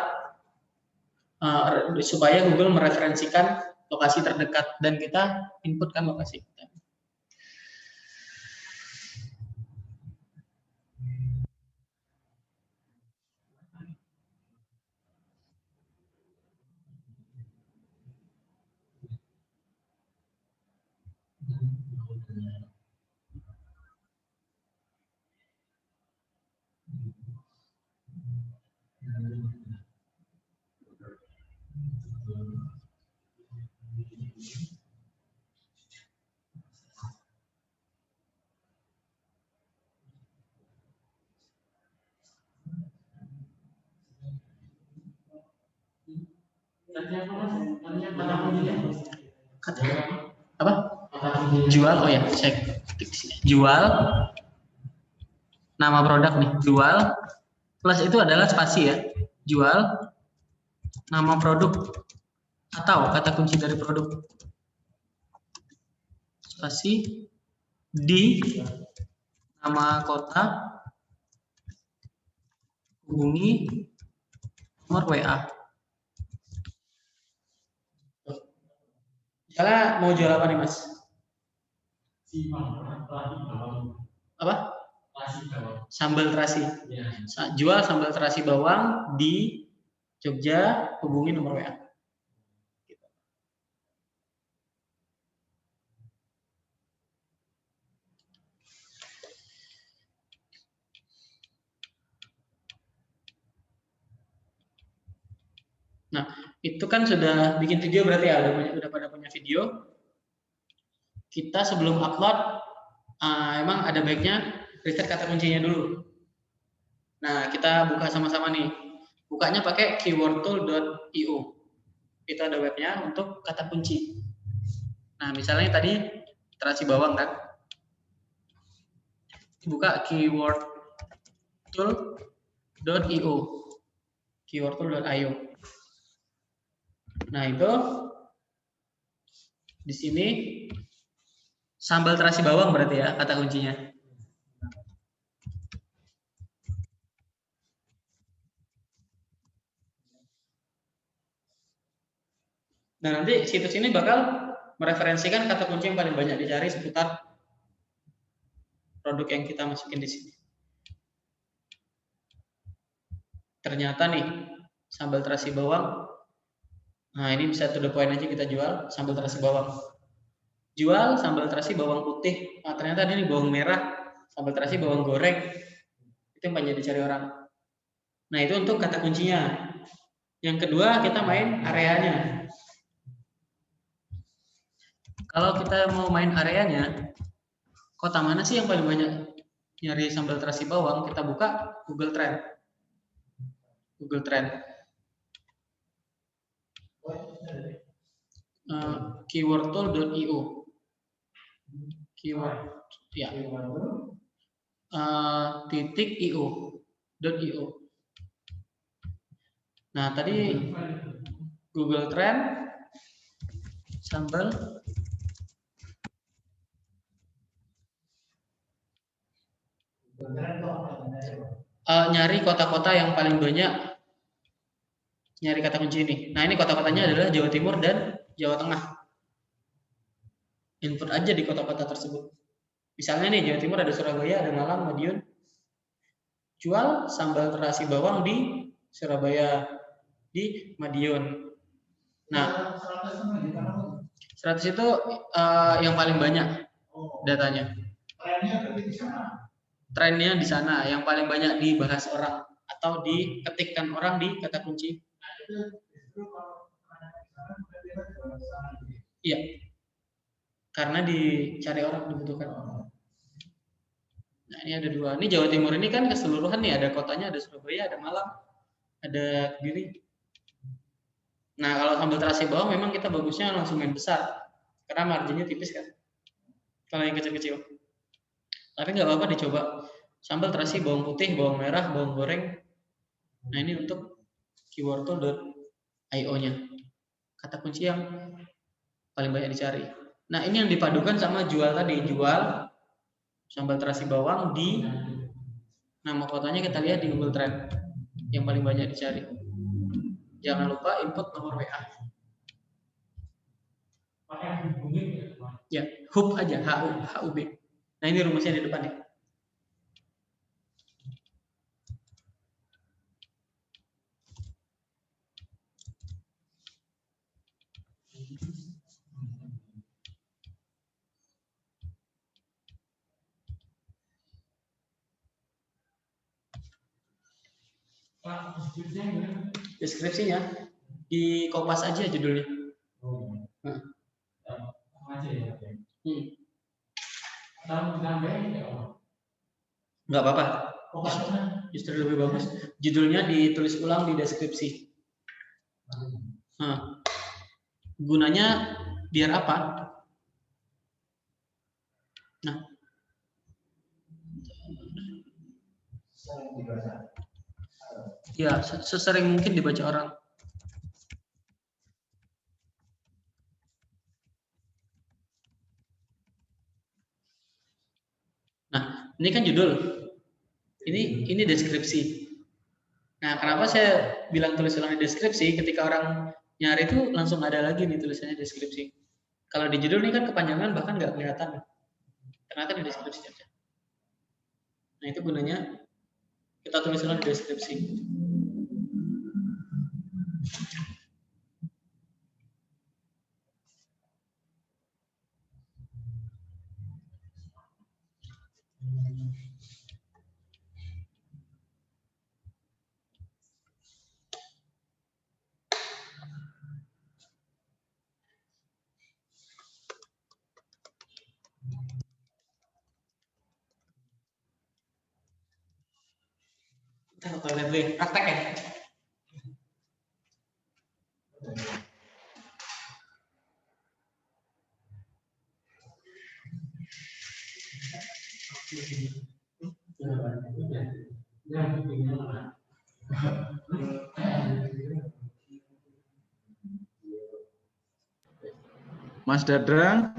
supaya Google mereferensikan lokasi terdekat dan kita inputkan lokasi kita. Apa? Jual, oh ya, saya ketik sini. Jual, nama produk nih, jual, plus itu adalah spasi ya, jual, nama produk, atau kata kunci dari produk, spasi, di, nama kota, hubungi, nomor WA. Misalnya mau jual apa nih Mas? Apa? Sambal terasi. Jual sambal terasi bawang di Jogja, hubungi nomor WA. Nah, itu kan sudah bikin video berarti ya, udah pada punya video. Kita sebelum upload, emang ada baiknya riset kata kuncinya dulu. Nah, kita buka sama-sama nih. Bukanya pakai keywordtool.io. Itu ada webnya untuk kata kunci. Nah, misalnya tadi terasi bawang kan. Buka keywordtool.io. Keywordtool.io. Nah, itu di sini sambal terasi bawang berarti ya kata kuncinya. Nah, nanti situs ini bakal mereferensikan kata kunci yang paling banyak dicari seputar produk yang kita masukin di sini. Ternyata nih, sambal terasi bawang. Nah, ini bisa to the point aja kita jual sambal terasi bawang. Jual sambal terasi bawang putih. Nah, ternyata ini bawang merah, sambal terasi bawang goreng. Itu yang banyak dicari orang. Nah, itu untuk kata kuncinya. Yang kedua, kita main areanya. Kalau kita mau main areanya, kota mana sih yang paling banyak nyari sambal terasi bawang, kita buka Google Trend. Google Trend. Keywordtool.io. Keyword ya. .io. Nah, tadi Google Trend sambal nyari kota-kota yang paling banyak nyari kata kunci ini. Nah, ini kota-kotanya adalah Jawa Timur dan Jawa Tengah. Input aja di kota-kota tersebut. Misalnya nih, Jawa Timur ada Surabaya, ada Malang, Madiun. Jual sambal terasi bawang di Surabaya, di Madiun. Nah, 100 itu yang paling banyak datanya. Trennya di sana, yang paling banyak dibahas orang atau diketikkan orang di kata kunci. Iya, karena dicari orang, dibutuhkan orang. Nah, ini ada 2. Ini Jawa Timur ini kan keseluruhan nih, ada kotanya, ada Surabaya, ada Malang, ada Kediri. Nah, kalau sambal terasi bawang memang kita bagusnya langsung main besar, karena marginnya tipis kan. Kalau yang kecil-kecil. Tapi nggak apa-apa dicoba. Sambal terasi bawang putih, bawang merah, bawang goreng. Nah, ini untuk keywordtool.io-nya. Kata kunci yang paling banyak dicari. Nah, ini yang dipadukan sama jual tadi. Jual sambal terasi bawang di nama kotanya kita lihat di Google Trend. Yang paling banyak dicari. Jangan lupa input nomor WA. Ya, hub aja, HUB. Nah, ini rumusnya di depan nih. Deskripsinya di Kompas aja judulnya. Nggak apa-apa. Justru lebih bagus. Judulnya ditulis ulang di deskripsi. Nah, gunanya biar apa? Nah, ya sesering mungkin dibaca orang. Nah, ini kan judul. Ini deskripsi. Nah, kenapa saya bilang tulis ulang di deskripsi? Ketika orang nyari itu langsung ada lagi nih tulisannya deskripsi. Kalau di judul ini kan kepanjangan bahkan nggak kelihatan. Ternyata di deskripsi aja. Nah, itu gunanya kita tulis ulang di deskripsi. Kita ke toilet dulu, praktek ya. Mas Dadrang.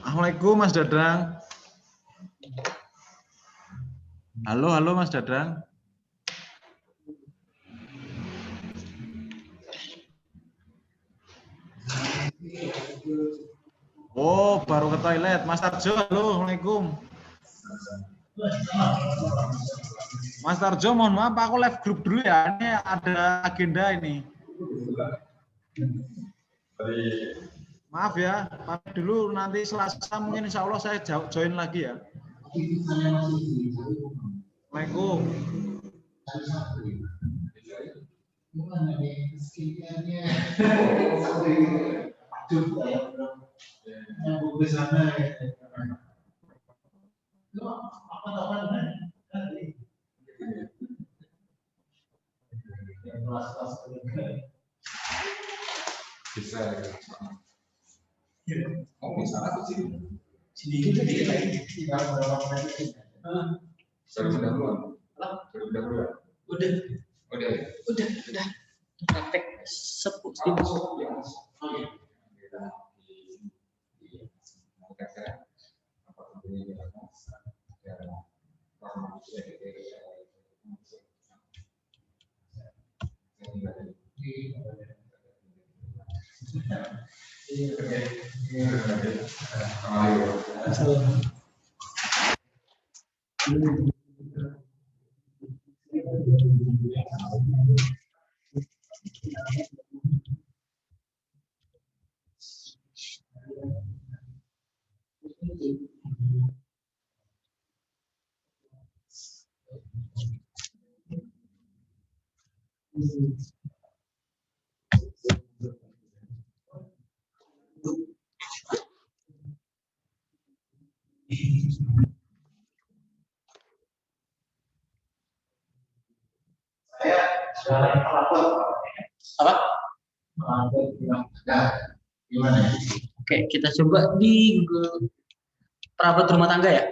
Assalamualaikum Mas Dadrang. Halo Mas Dadrang. Oh, baru ke toilet. Mas Tarjo, halo, Assalamualaikum. Mas Tarjo, mohon maaf, aku live grup dulu ya. Ini ada agenda ini. Maaf ya, pamit dulu. Nanti Selasa mungkin insya Allah saya join lagi ya. Assalamualaikum. Oh, misalnya ke sini. Sedikit lagi. Sudah duluan. Udah. Praktek sepuk sibuk. Apa? Gimana? Oke, kita coba di Google perabot rumah tangga ya.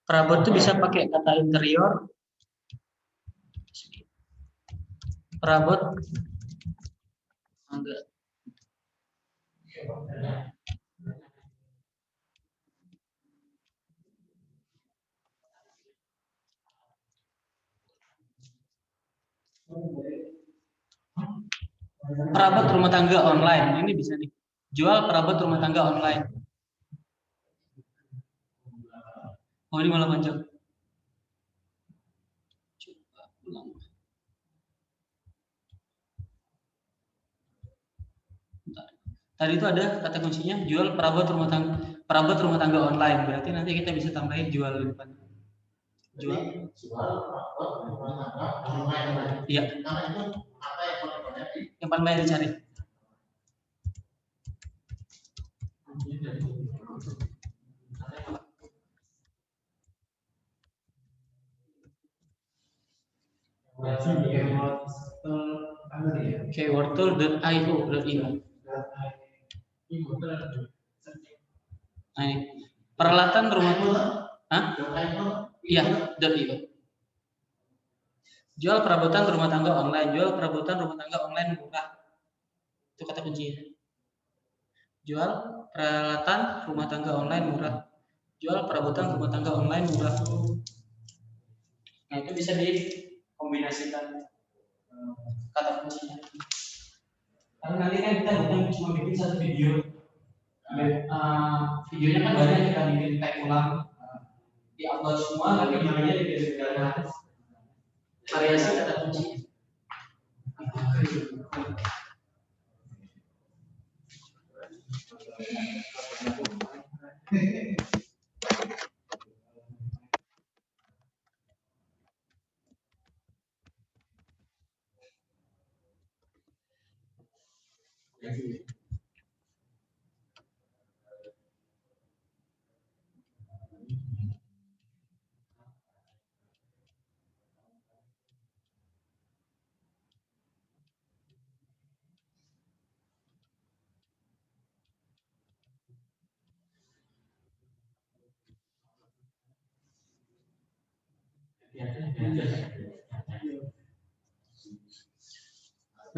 Perabot itu bisa pakai kata interior. Perabot tangga. Perabot rumah tangga online, ini bisa nih. Jual perabot rumah tangga online. Oh, ini malah panjang. Coba ulang. Tadi itu ada kata kuncinya jual perabot rumah tangga online. Berarti nanti kita bisa tambahin jual di depan. Jual perabot rumah tangga online. Iya. Karena itu apa yang paling banyak yang paling banyak dicari. Keywordtool.io. Nah, ini peralatan rumah iya, .io. Jual perabotan rumah tangga online, jual perabotan rumah tangga online murah. Itu kata kuncinya. Jual peralatan rumah tangga online murah. Jual perabotan rumah tangga online murah. Nah, itu bisa dikombinasikan kata kuncinya. Karena nanti kan kita bukan cuma bikin satu video. Videonya kan banyak, kita bikin tag ulang, di-upload semua, tapi videonya dibiarkan variasi kata kunci.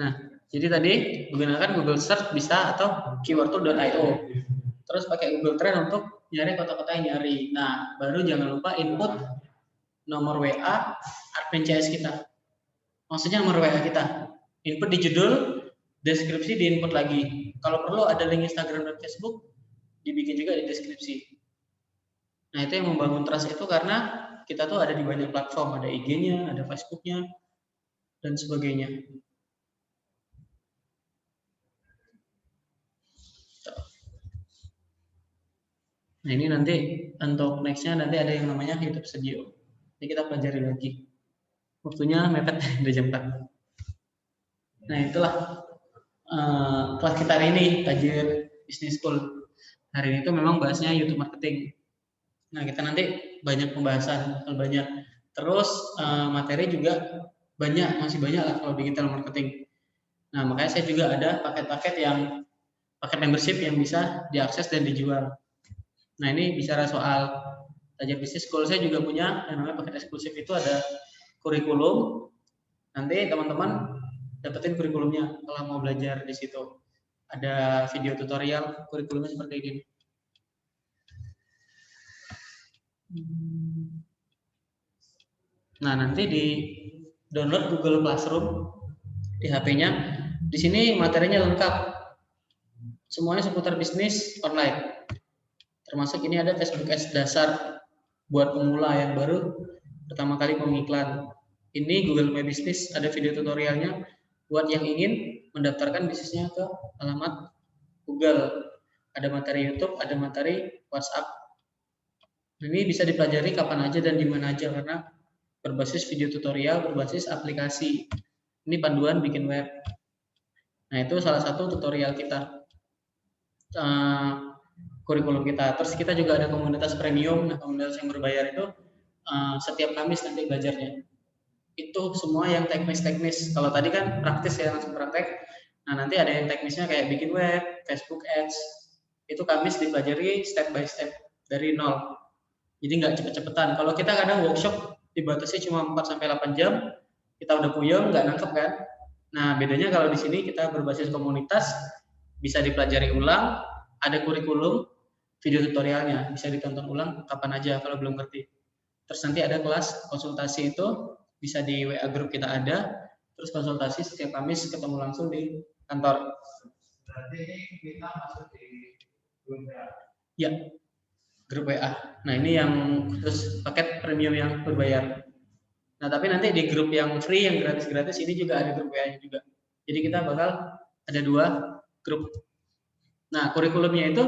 Nah, jadi tadi gunakan Google Search bisa atau keywordtool.io. Terus pakai Google Trend untuk nyari kota-kota yang nyari. Nah, baru jangan lupa input nomor WA admin CS kita. Maksudnya nomor WA kita. Input di judul, deskripsi diinput lagi. Kalau perlu ada link Instagram dan Facebook, dibikin juga di deskripsi. Nah, itu yang membangun trust itu karena kita tuh ada di banyak platform, ada IG-nya, ada Facebook-nya, dan sebagainya. Nah, ini nanti untuk next-nya nanti ada yang namanya YouTube Studio. Ini kita pelajari lagi. Waktunya mepet udah jam 4. Nah, itulah kelas kita hari ini, Tajir Business School. Hari ini tuh memang bahasnya YouTube marketing. Nah, kita nanti banyak pembahasan, banyak. Terus materi juga banyak, masih banyak lah kalau digital marketing. Nah, makanya saya juga ada paket-paket paket membership yang bisa diakses dan dijual. Nah, ini bicara soal Tajir Business School, saya juga punya yang namanya paket eksklusif, itu ada kurikulum. Nanti teman-teman dapetin kurikulumnya kalau mau belajar di situ. Ada video tutorial kurikulumnya seperti ini. Nah, nanti di download Google Classroom di HP-nya. Di sini materinya lengkap. Semuanya seputar bisnis online. Termasuk ini ada Facebook Ads dasar buat pemula yang baru pertama kali mengiklan. Ini Google My Business, ada video tutorialnya buat yang ingin mendaftarkan bisnisnya ke alamat Google. Ada materi YouTube, ada materi WhatsApp. Ini bisa dipelajari kapan aja dan di mana aja karena berbasis video tutorial, berbasis aplikasi. Ini panduan bikin web. Nah, itu salah satu tutorial kita. Kurikulum kita. Terus kita juga ada komunitas premium. Nah, komunitas yang berbayar itu setiap Kamis nanti belajarnya. Itu semua yang teknis-teknis. Kalau tadi kan praktis ya, langsung praktek. Nah, nanti ada yang teknisnya kayak bikin web, Facebook Ads. Itu Kamis dipelajari step by step dari nol. Jadi nggak cepet-cepetan. Kalau kita kadang workshop dibatasi cuma 4-8 jam, kita udah puyeng, nggak nangkep kan. Nah, bedanya kalau di sini kita berbasis komunitas, bisa dipelajari ulang, ada kurikulum, video tutorialnya, bisa ditonton ulang kapan aja kalau belum ngerti. Terus nanti ada kelas konsultasi, itu bisa di WA grup kita ada, terus konsultasi setiap Kamis ketemu langsung di kantor. Berarti ini kita masuk di grup WA. Ya, grup WA. Nah, ini yang terus paket premium yang berbayar. Nah, tapi nanti di grup yang free, yang gratis-gratis, ini juga ada grup WA-nya juga. Jadi kita bakal ada 2 grup. Nah, kurikulumnya itu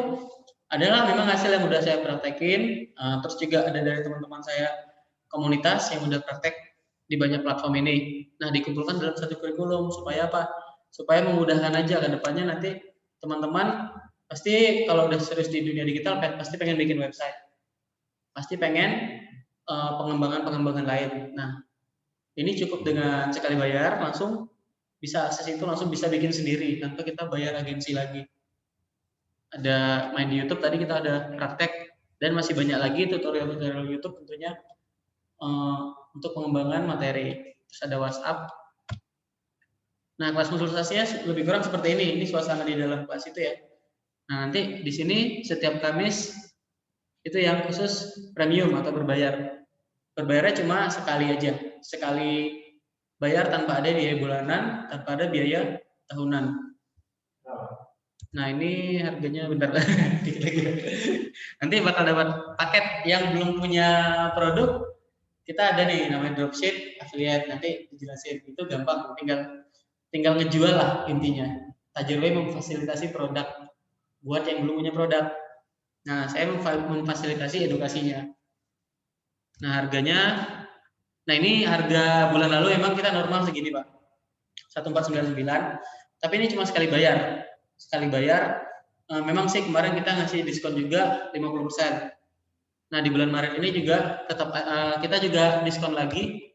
adalah memang hasil yang udah saya praktekin, terus juga ada dari teman-teman saya komunitas yang udah praktek di banyak platform ini. Nah, dikumpulkan dalam satu kurikulum supaya apa? Supaya memudahkan aja ke depannya nanti teman-teman pasti kalau udah serius di dunia digital pasti pengen bikin website. Pasti pengen pengembangan-pengembangan lain. Nah, ini cukup dengan sekali bayar langsung bisa akses itu, langsung bisa bikin sendiri tanpa kita bayar agensi lagi. Ada main di YouTube, tadi kita ada praktek, dan masih banyak lagi tutorial-tutorial YouTube tentunya untuk pengembangan materi. Terus ada WhatsApp. Nah, kelas konsultasinya lebih kurang seperti ini. Ini suasana di dalam kelas itu ya. Nah, nanti di sini setiap Kamis itu yang khusus premium atau berbayar. Berbayarnya cuma sekali aja, sekali bayar tanpa ada biaya bulanan, tanpa ada biaya tahunan. Nah, ini harganya bentar. Nanti bakal dapat paket yang belum punya produk. Kita ada nih namanya dropship, affiliate, nanti dijelasin. Itu gampang, tinggal ngejual lah intinya. Tajirway memfasilitasi produk buat yang belum punya produk. Nah, saya memfasilitasi edukasinya. Nah, harganya, nah ini harga bulan lalu emang kita normal segini Pak, 1499. Tapi ini cuma sekali bayar. Sekali bayar, memang sih kemarin kita ngasih diskon juga 50%. Nah, di bulan Maret ini juga tetap kita juga diskon lagi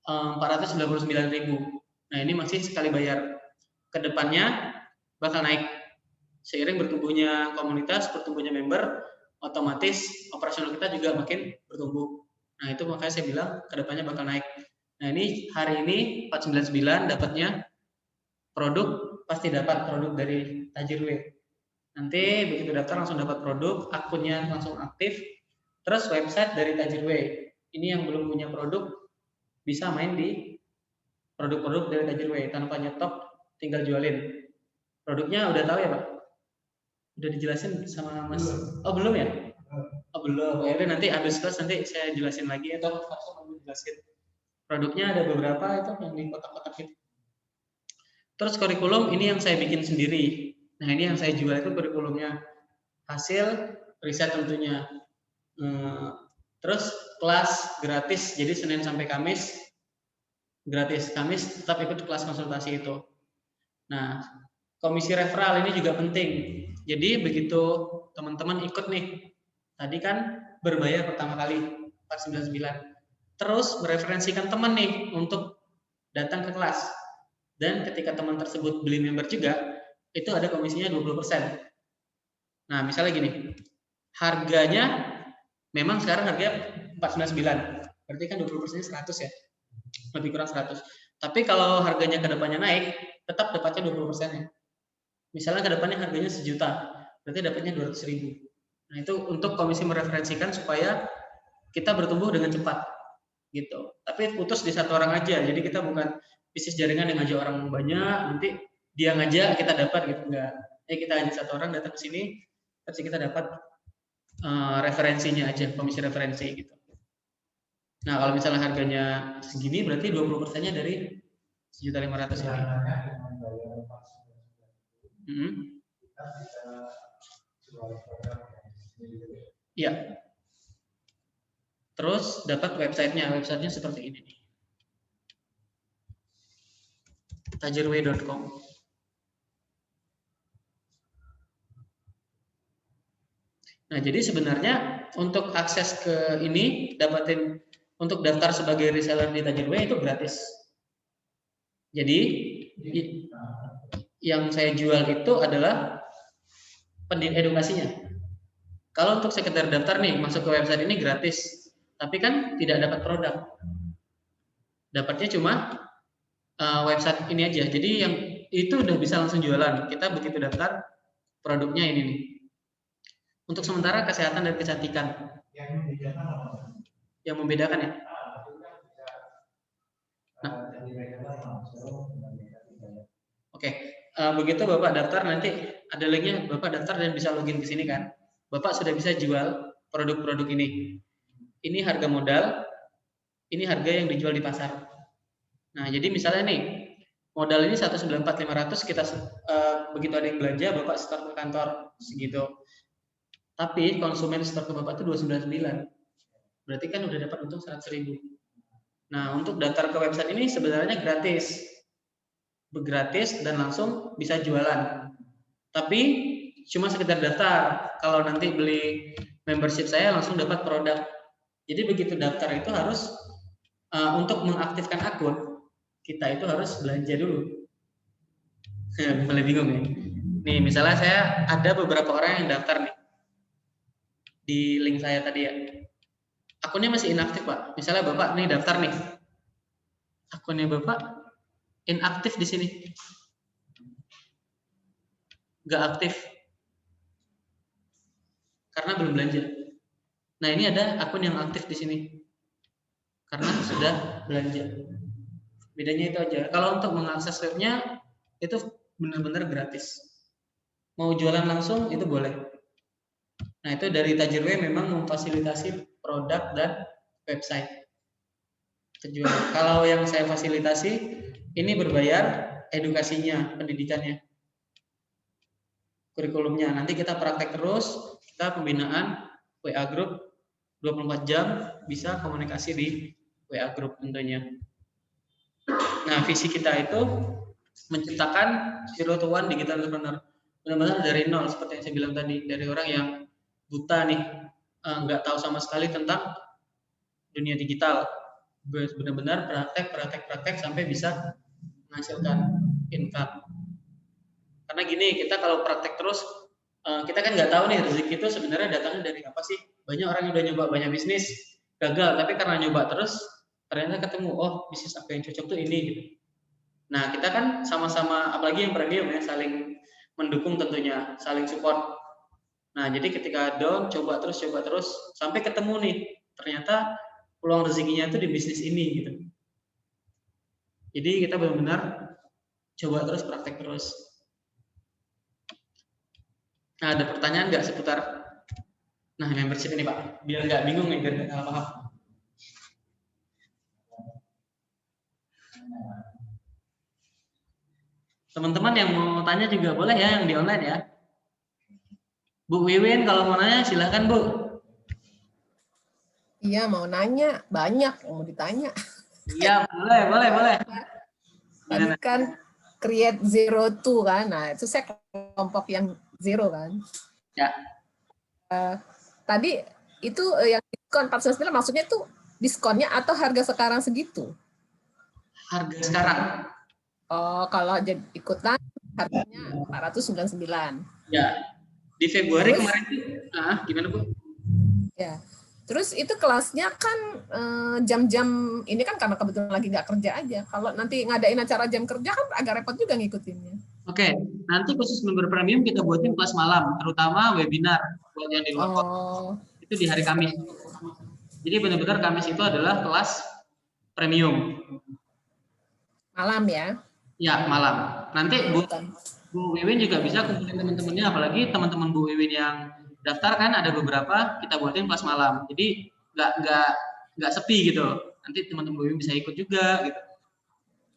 499.000. Nah, ini masih sekali bayar. Kedepannya bakal naik. Seiring bertumbuhnya komunitas, bertumbuhnya member, otomatis operasional kita juga makin bertumbuh. Nah, itu makanya saya bilang kedepannya bakal naik. Nah, ini hari ini 499 dapatnya produk, pasti dapat produk dari Tajirway. Nanti begitu daftar langsung dapat produk, akunnya langsung aktif, terus website dari Tajirway. Ini yang belum punya produk bisa main di produk-produk dari Tajirway tanpa nyetok, tinggal jualin. Produknya udah tahu ya Pak? Udah dijelasin sama Mas? Oh belum ya? Oh belum. Ya nanti habis kelas nanti saya jelasin lagi atau langsung jelasin. Produknya ada beberapa itu yang di kotak-kotak itu. Terus kurikulum ini yang saya bikin sendiri. Nah, ini yang saya jual itu kurikulumnya. Hasil riset tentunya. Terus kelas gratis, jadi Senin sampai Kamis gratis. Kamis tetap ikut kelas konsultasi itu. Nah, komisi referral ini juga penting. Jadi begitu teman-teman ikut nih, tadi kan berbayar pertama kali 499. Terus mereferensikan teman nih untuk datang ke kelas. dan ketika teman tersebut beli member juga, itu ada komisinya 20%. Nah, misalnya gini, harganya memang sekarang harganya 499, berarti kan 20%-nya 100 ya, lebih kurang 100. Tapi kalau harganya ke depannya naik, tetap dapatnya 20%-nya. Misalnya ke depannya harganya 1 juta, berarti dapatnya 200.000. Nah, itu untuk komisi mereferensikan supaya kita bertumbuh dengan cepat, gitu. Tapi putus di satu orang aja, jadi kita bukan bisnis jaringan yang ngajak orang banyak, nanti dia ngajak kita dapat gitu, enggak. Kita ajak satu orang datang ke sini, terus kita dapat referensinya aja, komisi referensi gitu. Nah, kalau misalnya harganya segini, berarti 20%-nya dari 1.500.000 ini. Iya. Terus dapat websitenya seperti ini nih. tajirway.com. Nah, jadi sebenarnya untuk akses ke ini, dapatin untuk daftar sebagai reseller di Tajirway itu gratis. Jadi yang saya jual itu adalah edukasinya. Kalau untuk sekedar daftar nih, masuk ke website ini gratis, tapi kan tidak dapat produk. Dapatnya cuma website ini aja. Jadi yang itu udah bisa langsung jualan. Kita begitu daftar, produknya ini nih. Untuk sementara kesehatan dan kecantikan. Yang membedakan ya. Nah. Oke, begitu Bapak daftar, nanti ada linknya, Bapak daftar dan bisa login ke sini kan. Bapak sudah bisa jual produk-produk ini. Ini harga modal, ini harga yang dijual di pasar. Nah, jadi misalnya nih, modal ini 194.500, kita begitu ada yang belanja, Bapak store ke kantor segitu. Tapi konsumen store ke Bapak itu 299. Berarti kan udah dapat untung 100.000. Nah, untuk daftar ke website ini sebenarnya gratis. Gratis dan langsung bisa jualan. Tapi cuma sekedar daftar. Kalau nanti beli membership saya langsung dapat produk. Jadi begitu daftar itu harus untuk mengaktifkan akun, kita itu harus belanja dulu. Mulai bingung ya. Nih, misalnya saya ada beberapa orang yang daftar nih di link saya tadi ya. Akunnya masih inaktif, Pak. Misalnya Bapak nih daftar nih. Akunnya Bapak inaktif di sini. Nggak aktif. Karena belum belanja. Nah, ini ada akun yang aktif di sini. Karena sudah belanja. Bedanya itu aja. Kalau untuk mengakses webnya itu benar-benar gratis. Mau jualan langsung itu boleh. Nah, itu dari Tajirway memang memfasilitasi produk dan website. Terjual. Kalau yang saya fasilitasi ini berbayar, edukasinya, pendidikannya, kurikulumnya. Nanti kita praktek terus, kita pembinaan WA group 24 jam, bisa komunikasi di WA group tentunya. Nah, visi kita itu menciptakan zero to one digital entrepreneur. Benar-benar dari nol, seperti yang saya bilang tadi, dari orang yang buta nih, nggak tahu sama sekali tentang dunia digital, benar-benar praktek sampai bisa menghasilkan income. Karena gini, kita kalau praktek terus, kita kan nggak tahu nih rezeki itu sebenarnya datangnya dari apa sih. Banyak orang yang udah nyoba banyak bisnis, gagal, tapi karena nyoba terus, ternyata ketemu, oh bisnis apa yang cocok tuh ini gitu. Nah, kita kan sama-sama, apalagi yang premium ya, saling mendukung tentunya, saling support. Nah, jadi ketika down, coba terus, sampai ketemu nih, ternyata peluang rezekinya itu di bisnis ini gitu. Jadi kita benar-benar coba terus, praktek terus. Nah, ada pertanyaan nggak seputar, nah membership ini Pak, biar nggak bingung nih, biar nggak salah paham. Teman-teman yang mau tanya juga boleh ya, yang di online ya. Bu Wiwin kalau mau nanya silahkan Bu. Iya mau nanya, banyak yang mau ditanya. Iya boleh. Tadi kan create zero to kan, nah itu saya kelompok yang zero kan. Ya. Tadi itu yang diskon 499 maksudnya itu diskonnya atau harga sekarang segitu? Harga sekarang. Oh, kalau jadi ikutan harganya 499. Ya, di Februari Terus? kemarin itu, gimana Bu? Ya. Terus itu kelasnya kan jam-jam ini kan karena kebetulan lagi nggak kerja aja. Kalau nanti ngadain acara jam kerja kan agak repot juga ngikutinnya. Oke, nanti khusus member premium kita buatin kelas malam, terutama webinar buat yang di luar kota. Oh, Itu di hari Kamis. Jadi benar-benar Kamis itu adalah kelas premium. malam ya? Ya, malam. Nanti Bu Bukan. Wiwin juga bisa kumpulin teman-temannya, apalagi teman-teman Bu Wiwin yang daftar kan ada beberapa kita buatin kelas malam. Jadi nggak sepi gitu. Nanti teman-teman Bu Wiwin bisa ikut juga gitu.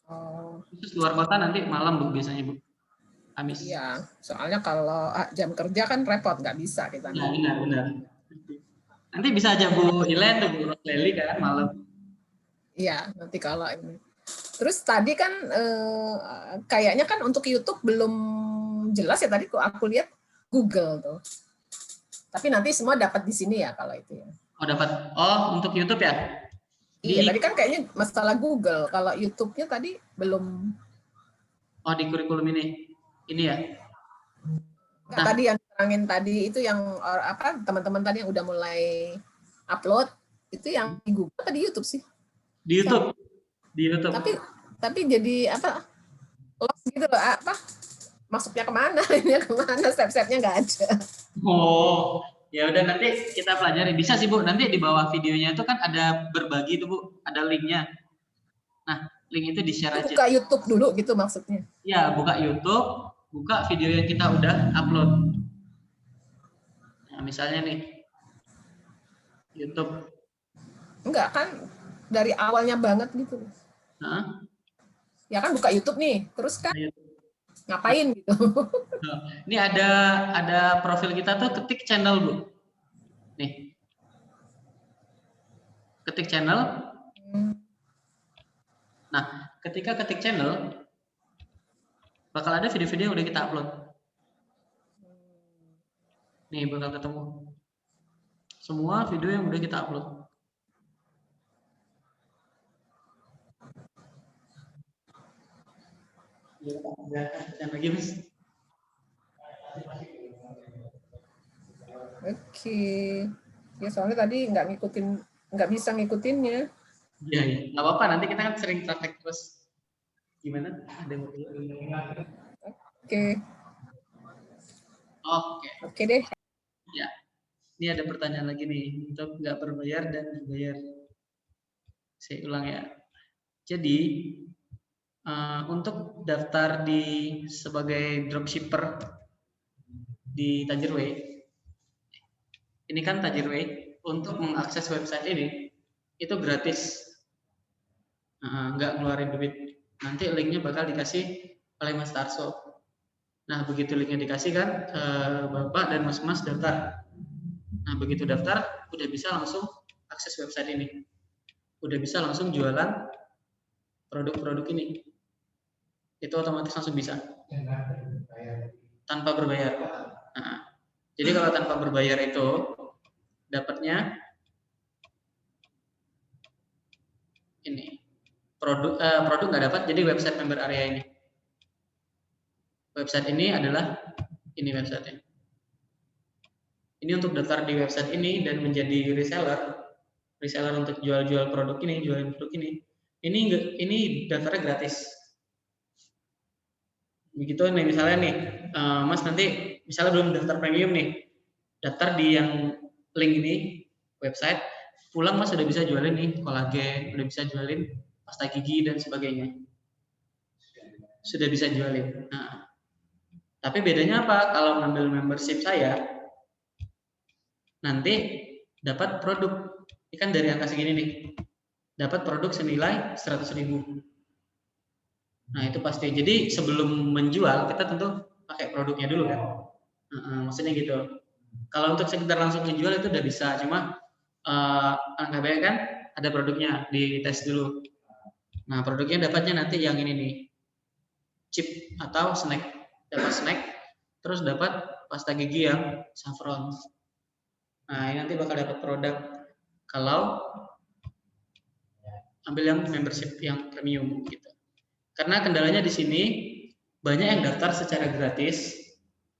Oh, Khusus luar kota nanti malam Bu biasanya Bu. Kamis. iya. Soalnya kalau jam kerja kan repot, nggak bisa kita. Ya, benar. Nanti bisa aja Bu Ilen atau Bu Rosleli kan malam. Iya, nanti kalau ini. Terus tadi kan kayaknya kan untuk YouTube belum jelas ya, tadi kok aku lihat Google tuh. Tapi nanti semua dapat di sini ya kalau itu ya. Oh dapat. Oh untuk YouTube ya? Iya, tadi kan kayaknya masalah Google. Kalau YouTube-nya tadi belum. Oh di kurikulum ini ya? Nah, tadi yang terangin tadi itu yang apa teman-teman tadi yang udah mulai upload itu yang di Google atau di YouTube sih? Di YouTube. Di YouTube. Tapi jadi apa? Lost gitu loh, apa? Masuknya kemana? Ini kemana? Step-stepnya nggak ada. Oh, ya udah nanti kita pelajari. Bisa sih Bu. Nanti di bawah videonya itu kan ada berbagi itu Bu, ada linknya. Nah, link itu di-share aja. Buka YouTube dulu gitu maksudnya? Ya, buka YouTube, buka video yang kita udah upload. Nah, misalnya nih, YouTube. Enggak kan dari awalnya banget gitu. Nah, ya kan buka YouTube nih, terus kan ngapain gitu? Ini ada profil kita tuh, ketik channel Bu. Nih, ketik channel. Nah, ketika ketik channel, bakal ada video-video yang udah kita upload. Nih, bakal ketemu semua video yang udah kita upload. Yang lagi Mas. Oke. Ya soalnya tadi nggak bisa ngikutinnya. Iya, nggak apa-apa. Nanti kita kan sering praktek terus. Gimana? Ada yang mau Oke. Oke deh. Ya, ini ada pertanyaan lagi nih untuk nggak berbayar dan berbayar. Saya ulang ya. Jadi untuk daftar sebagai dropshipper di Tajirway, ini kan Tajirway untuk mengakses website ini itu gratis, nggak ngeluarin duit. Nanti linknya bakal dikasih oleh Mas Tarso. Nah begitu linknya dikasih kan, Bapak dan Mas daftar. Nah begitu daftar, udah bisa langsung akses website ini, udah bisa langsung jualan produk-produk ini. Itu otomatis langsung bisa tanpa berbayar. Nah, jadi kalau tanpa berbayar itu dapatnya ini produk nggak dapat. Jadi website member area ini, website ini adalah ini website-nya. Ini untuk daftar di website ini dan menjadi reseller untuk jual produk ini, jualin produk ini. Ini daftarnya gratis. Begitu nih misalnya nih, Mas nanti misalnya belum daftar premium nih, daftar di yang link ini website, pulang Mas sudah bisa jualin nih kolagen, udah bisa jualin pasta gigi dan sebagainya, sudah bisa jualin. Nah, tapi bedanya apa? Kalau ngambil membership saya, nanti dapat produk, ini kan dari angka segini nih, dapat produk senilai 100.000. Nah itu pasti. Jadi sebelum menjual kita tentu pakai produknya dulu kan. Maksudnya gitu. Kalau untuk sekedar langsung menjual itu udah bisa. Cuma angka baik kan ada produknya, dites dulu. Nah produknya dapatnya nanti yang ini nih, chip atau snack. Dapat snack, terus dapat pasta gigi yang saffron. Nah ini nanti bakal dapat produk kalau ambil yang membership yang premium gitu. Karena kendalanya di sini banyak yang daftar secara gratis,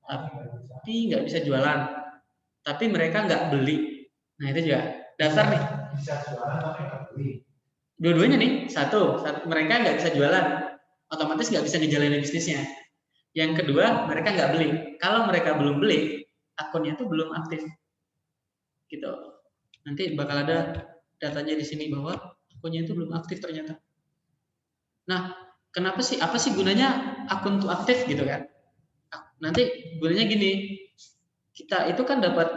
tapi nggak bisa jualan. Tapi mereka nggak beli. Nah itu juga daftar nih. Bisa jualan tapi nggak beli. Dua-duanya nih, satu mereka nggak bisa jualan, otomatis nggak bisa ngejalanin bisnisnya. Yang kedua, mereka nggak beli. Kalau mereka belum beli, akunnya itu belum aktif. Gitu. Nanti bakal ada datanya di sini bahwa akunnya itu belum aktif ternyata. Nah, kenapa sih? Apa sih gunanya akun itu aktif gitu kan? Nanti gunanya gini, kita itu kan dapat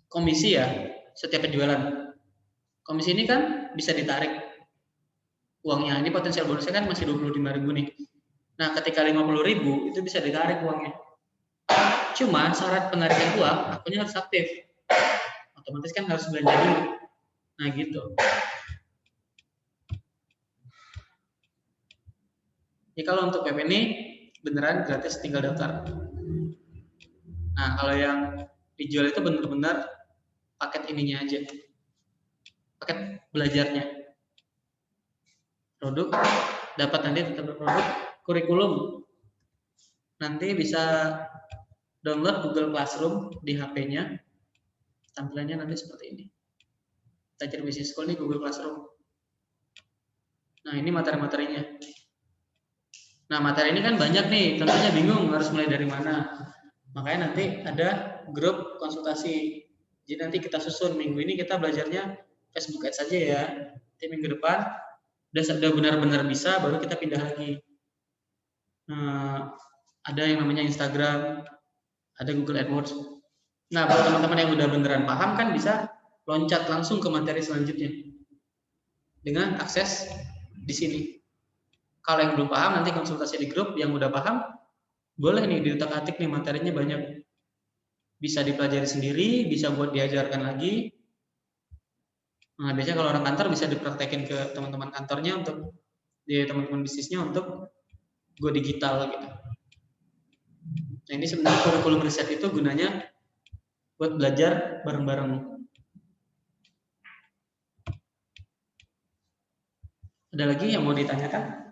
komisi ya setiap penjualan. Komisi ini kan bisa ditarik uangnya. Ini potensial bonusnya kan masih 25.000 nih. Nah, ketika 50.000 itu bisa ditarik uangnya. Cuma syarat penarikan uang akunnya harus aktif. Otomatis kan harus belanja dulu. Nah, gitu. Ya kalau untuk web ini beneran gratis, tinggal daftar. Nah, kalau yang dijual itu benar-benar paket ininya aja. Paket belajarnya. Produk dapat nanti tetap produk, kurikulum. Nanti bisa download Google Classroom di HP-nya. Tampilannya nanti seperti ini. Belajar Business School di Google Classroom. Nah, ini materi-materinya. Nah, materi ini kan banyak nih, tentunya bingung harus mulai dari mana. Makanya nanti ada grup konsultasi. Jadi nanti kita susun, minggu ini kita belajarnya Facebook Ads saja ya. Nanti minggu depan udah benar-benar bisa, baru kita pindah lagi. Ada yang namanya Instagram, ada Google AdWords. Nah, buat teman-teman yang udah beneran paham kan bisa loncat langsung ke materi selanjutnya dengan akses di sini. Kalau yang belum paham nanti konsultasi di grup, yang udah paham boleh nih diutak-atik nih materinya banyak. Bisa dipelajari sendiri, bisa buat diajarkan lagi. Nah, biasanya kalau orang kantor bisa dipraktekin ke teman-teman kantornya untuk di teman-teman bisnisnya untuk go digital gitu. Nah, ini sebenarnya kurikulum riset itu gunanya buat belajar bareng-bareng. Ada lagi yang mau ditanyakan?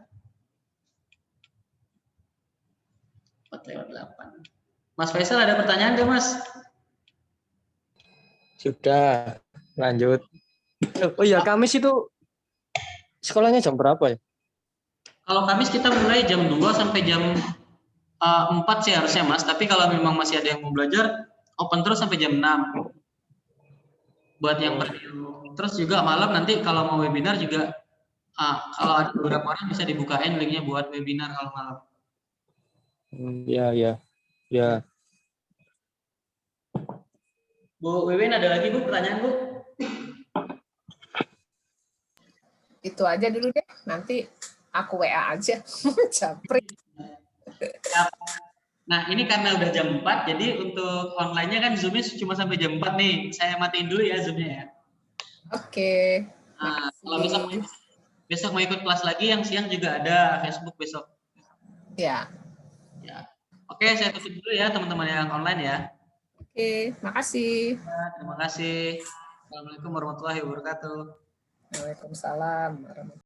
4:08. Mas Faisal ada pertanyaan nggak, Mas? Sudah, lanjut. Oh iya, Kamis itu sekolahnya jam berapa ya? Kalau Kamis kita mulai jam 2 sampai jam 4 sih harusnya, Mas. Tapi kalau memang masih ada yang mau belajar, open terus sampai jam 6. Buat yang preview. Terus juga malam nanti kalau mau webinar juga, kalau ada beberapa orang bisa dibukain linknya buat webinar kalau malam. Ya. Bu Wiwin, ada lagi Bu pertanyaan Bu? Itu aja dulu deh, nanti aku WA aja. Japri. Nah, ini karena udah jam 4, jadi untuk online-nya kan Zoom-nya cuma sampai jam 4 nih. Saya matiin dulu ya Zoom-nya ya. Oke. Nah, kalau besok mau ikut kelas lagi, yang siang juga ada Facebook besok. Ya. Oke, saya tutup dulu ya teman-teman yang online ya. Oke, makasih. Terima kasih. Assalamualaikum warahmatullahi wabarakatuh. Waalaikumsalam.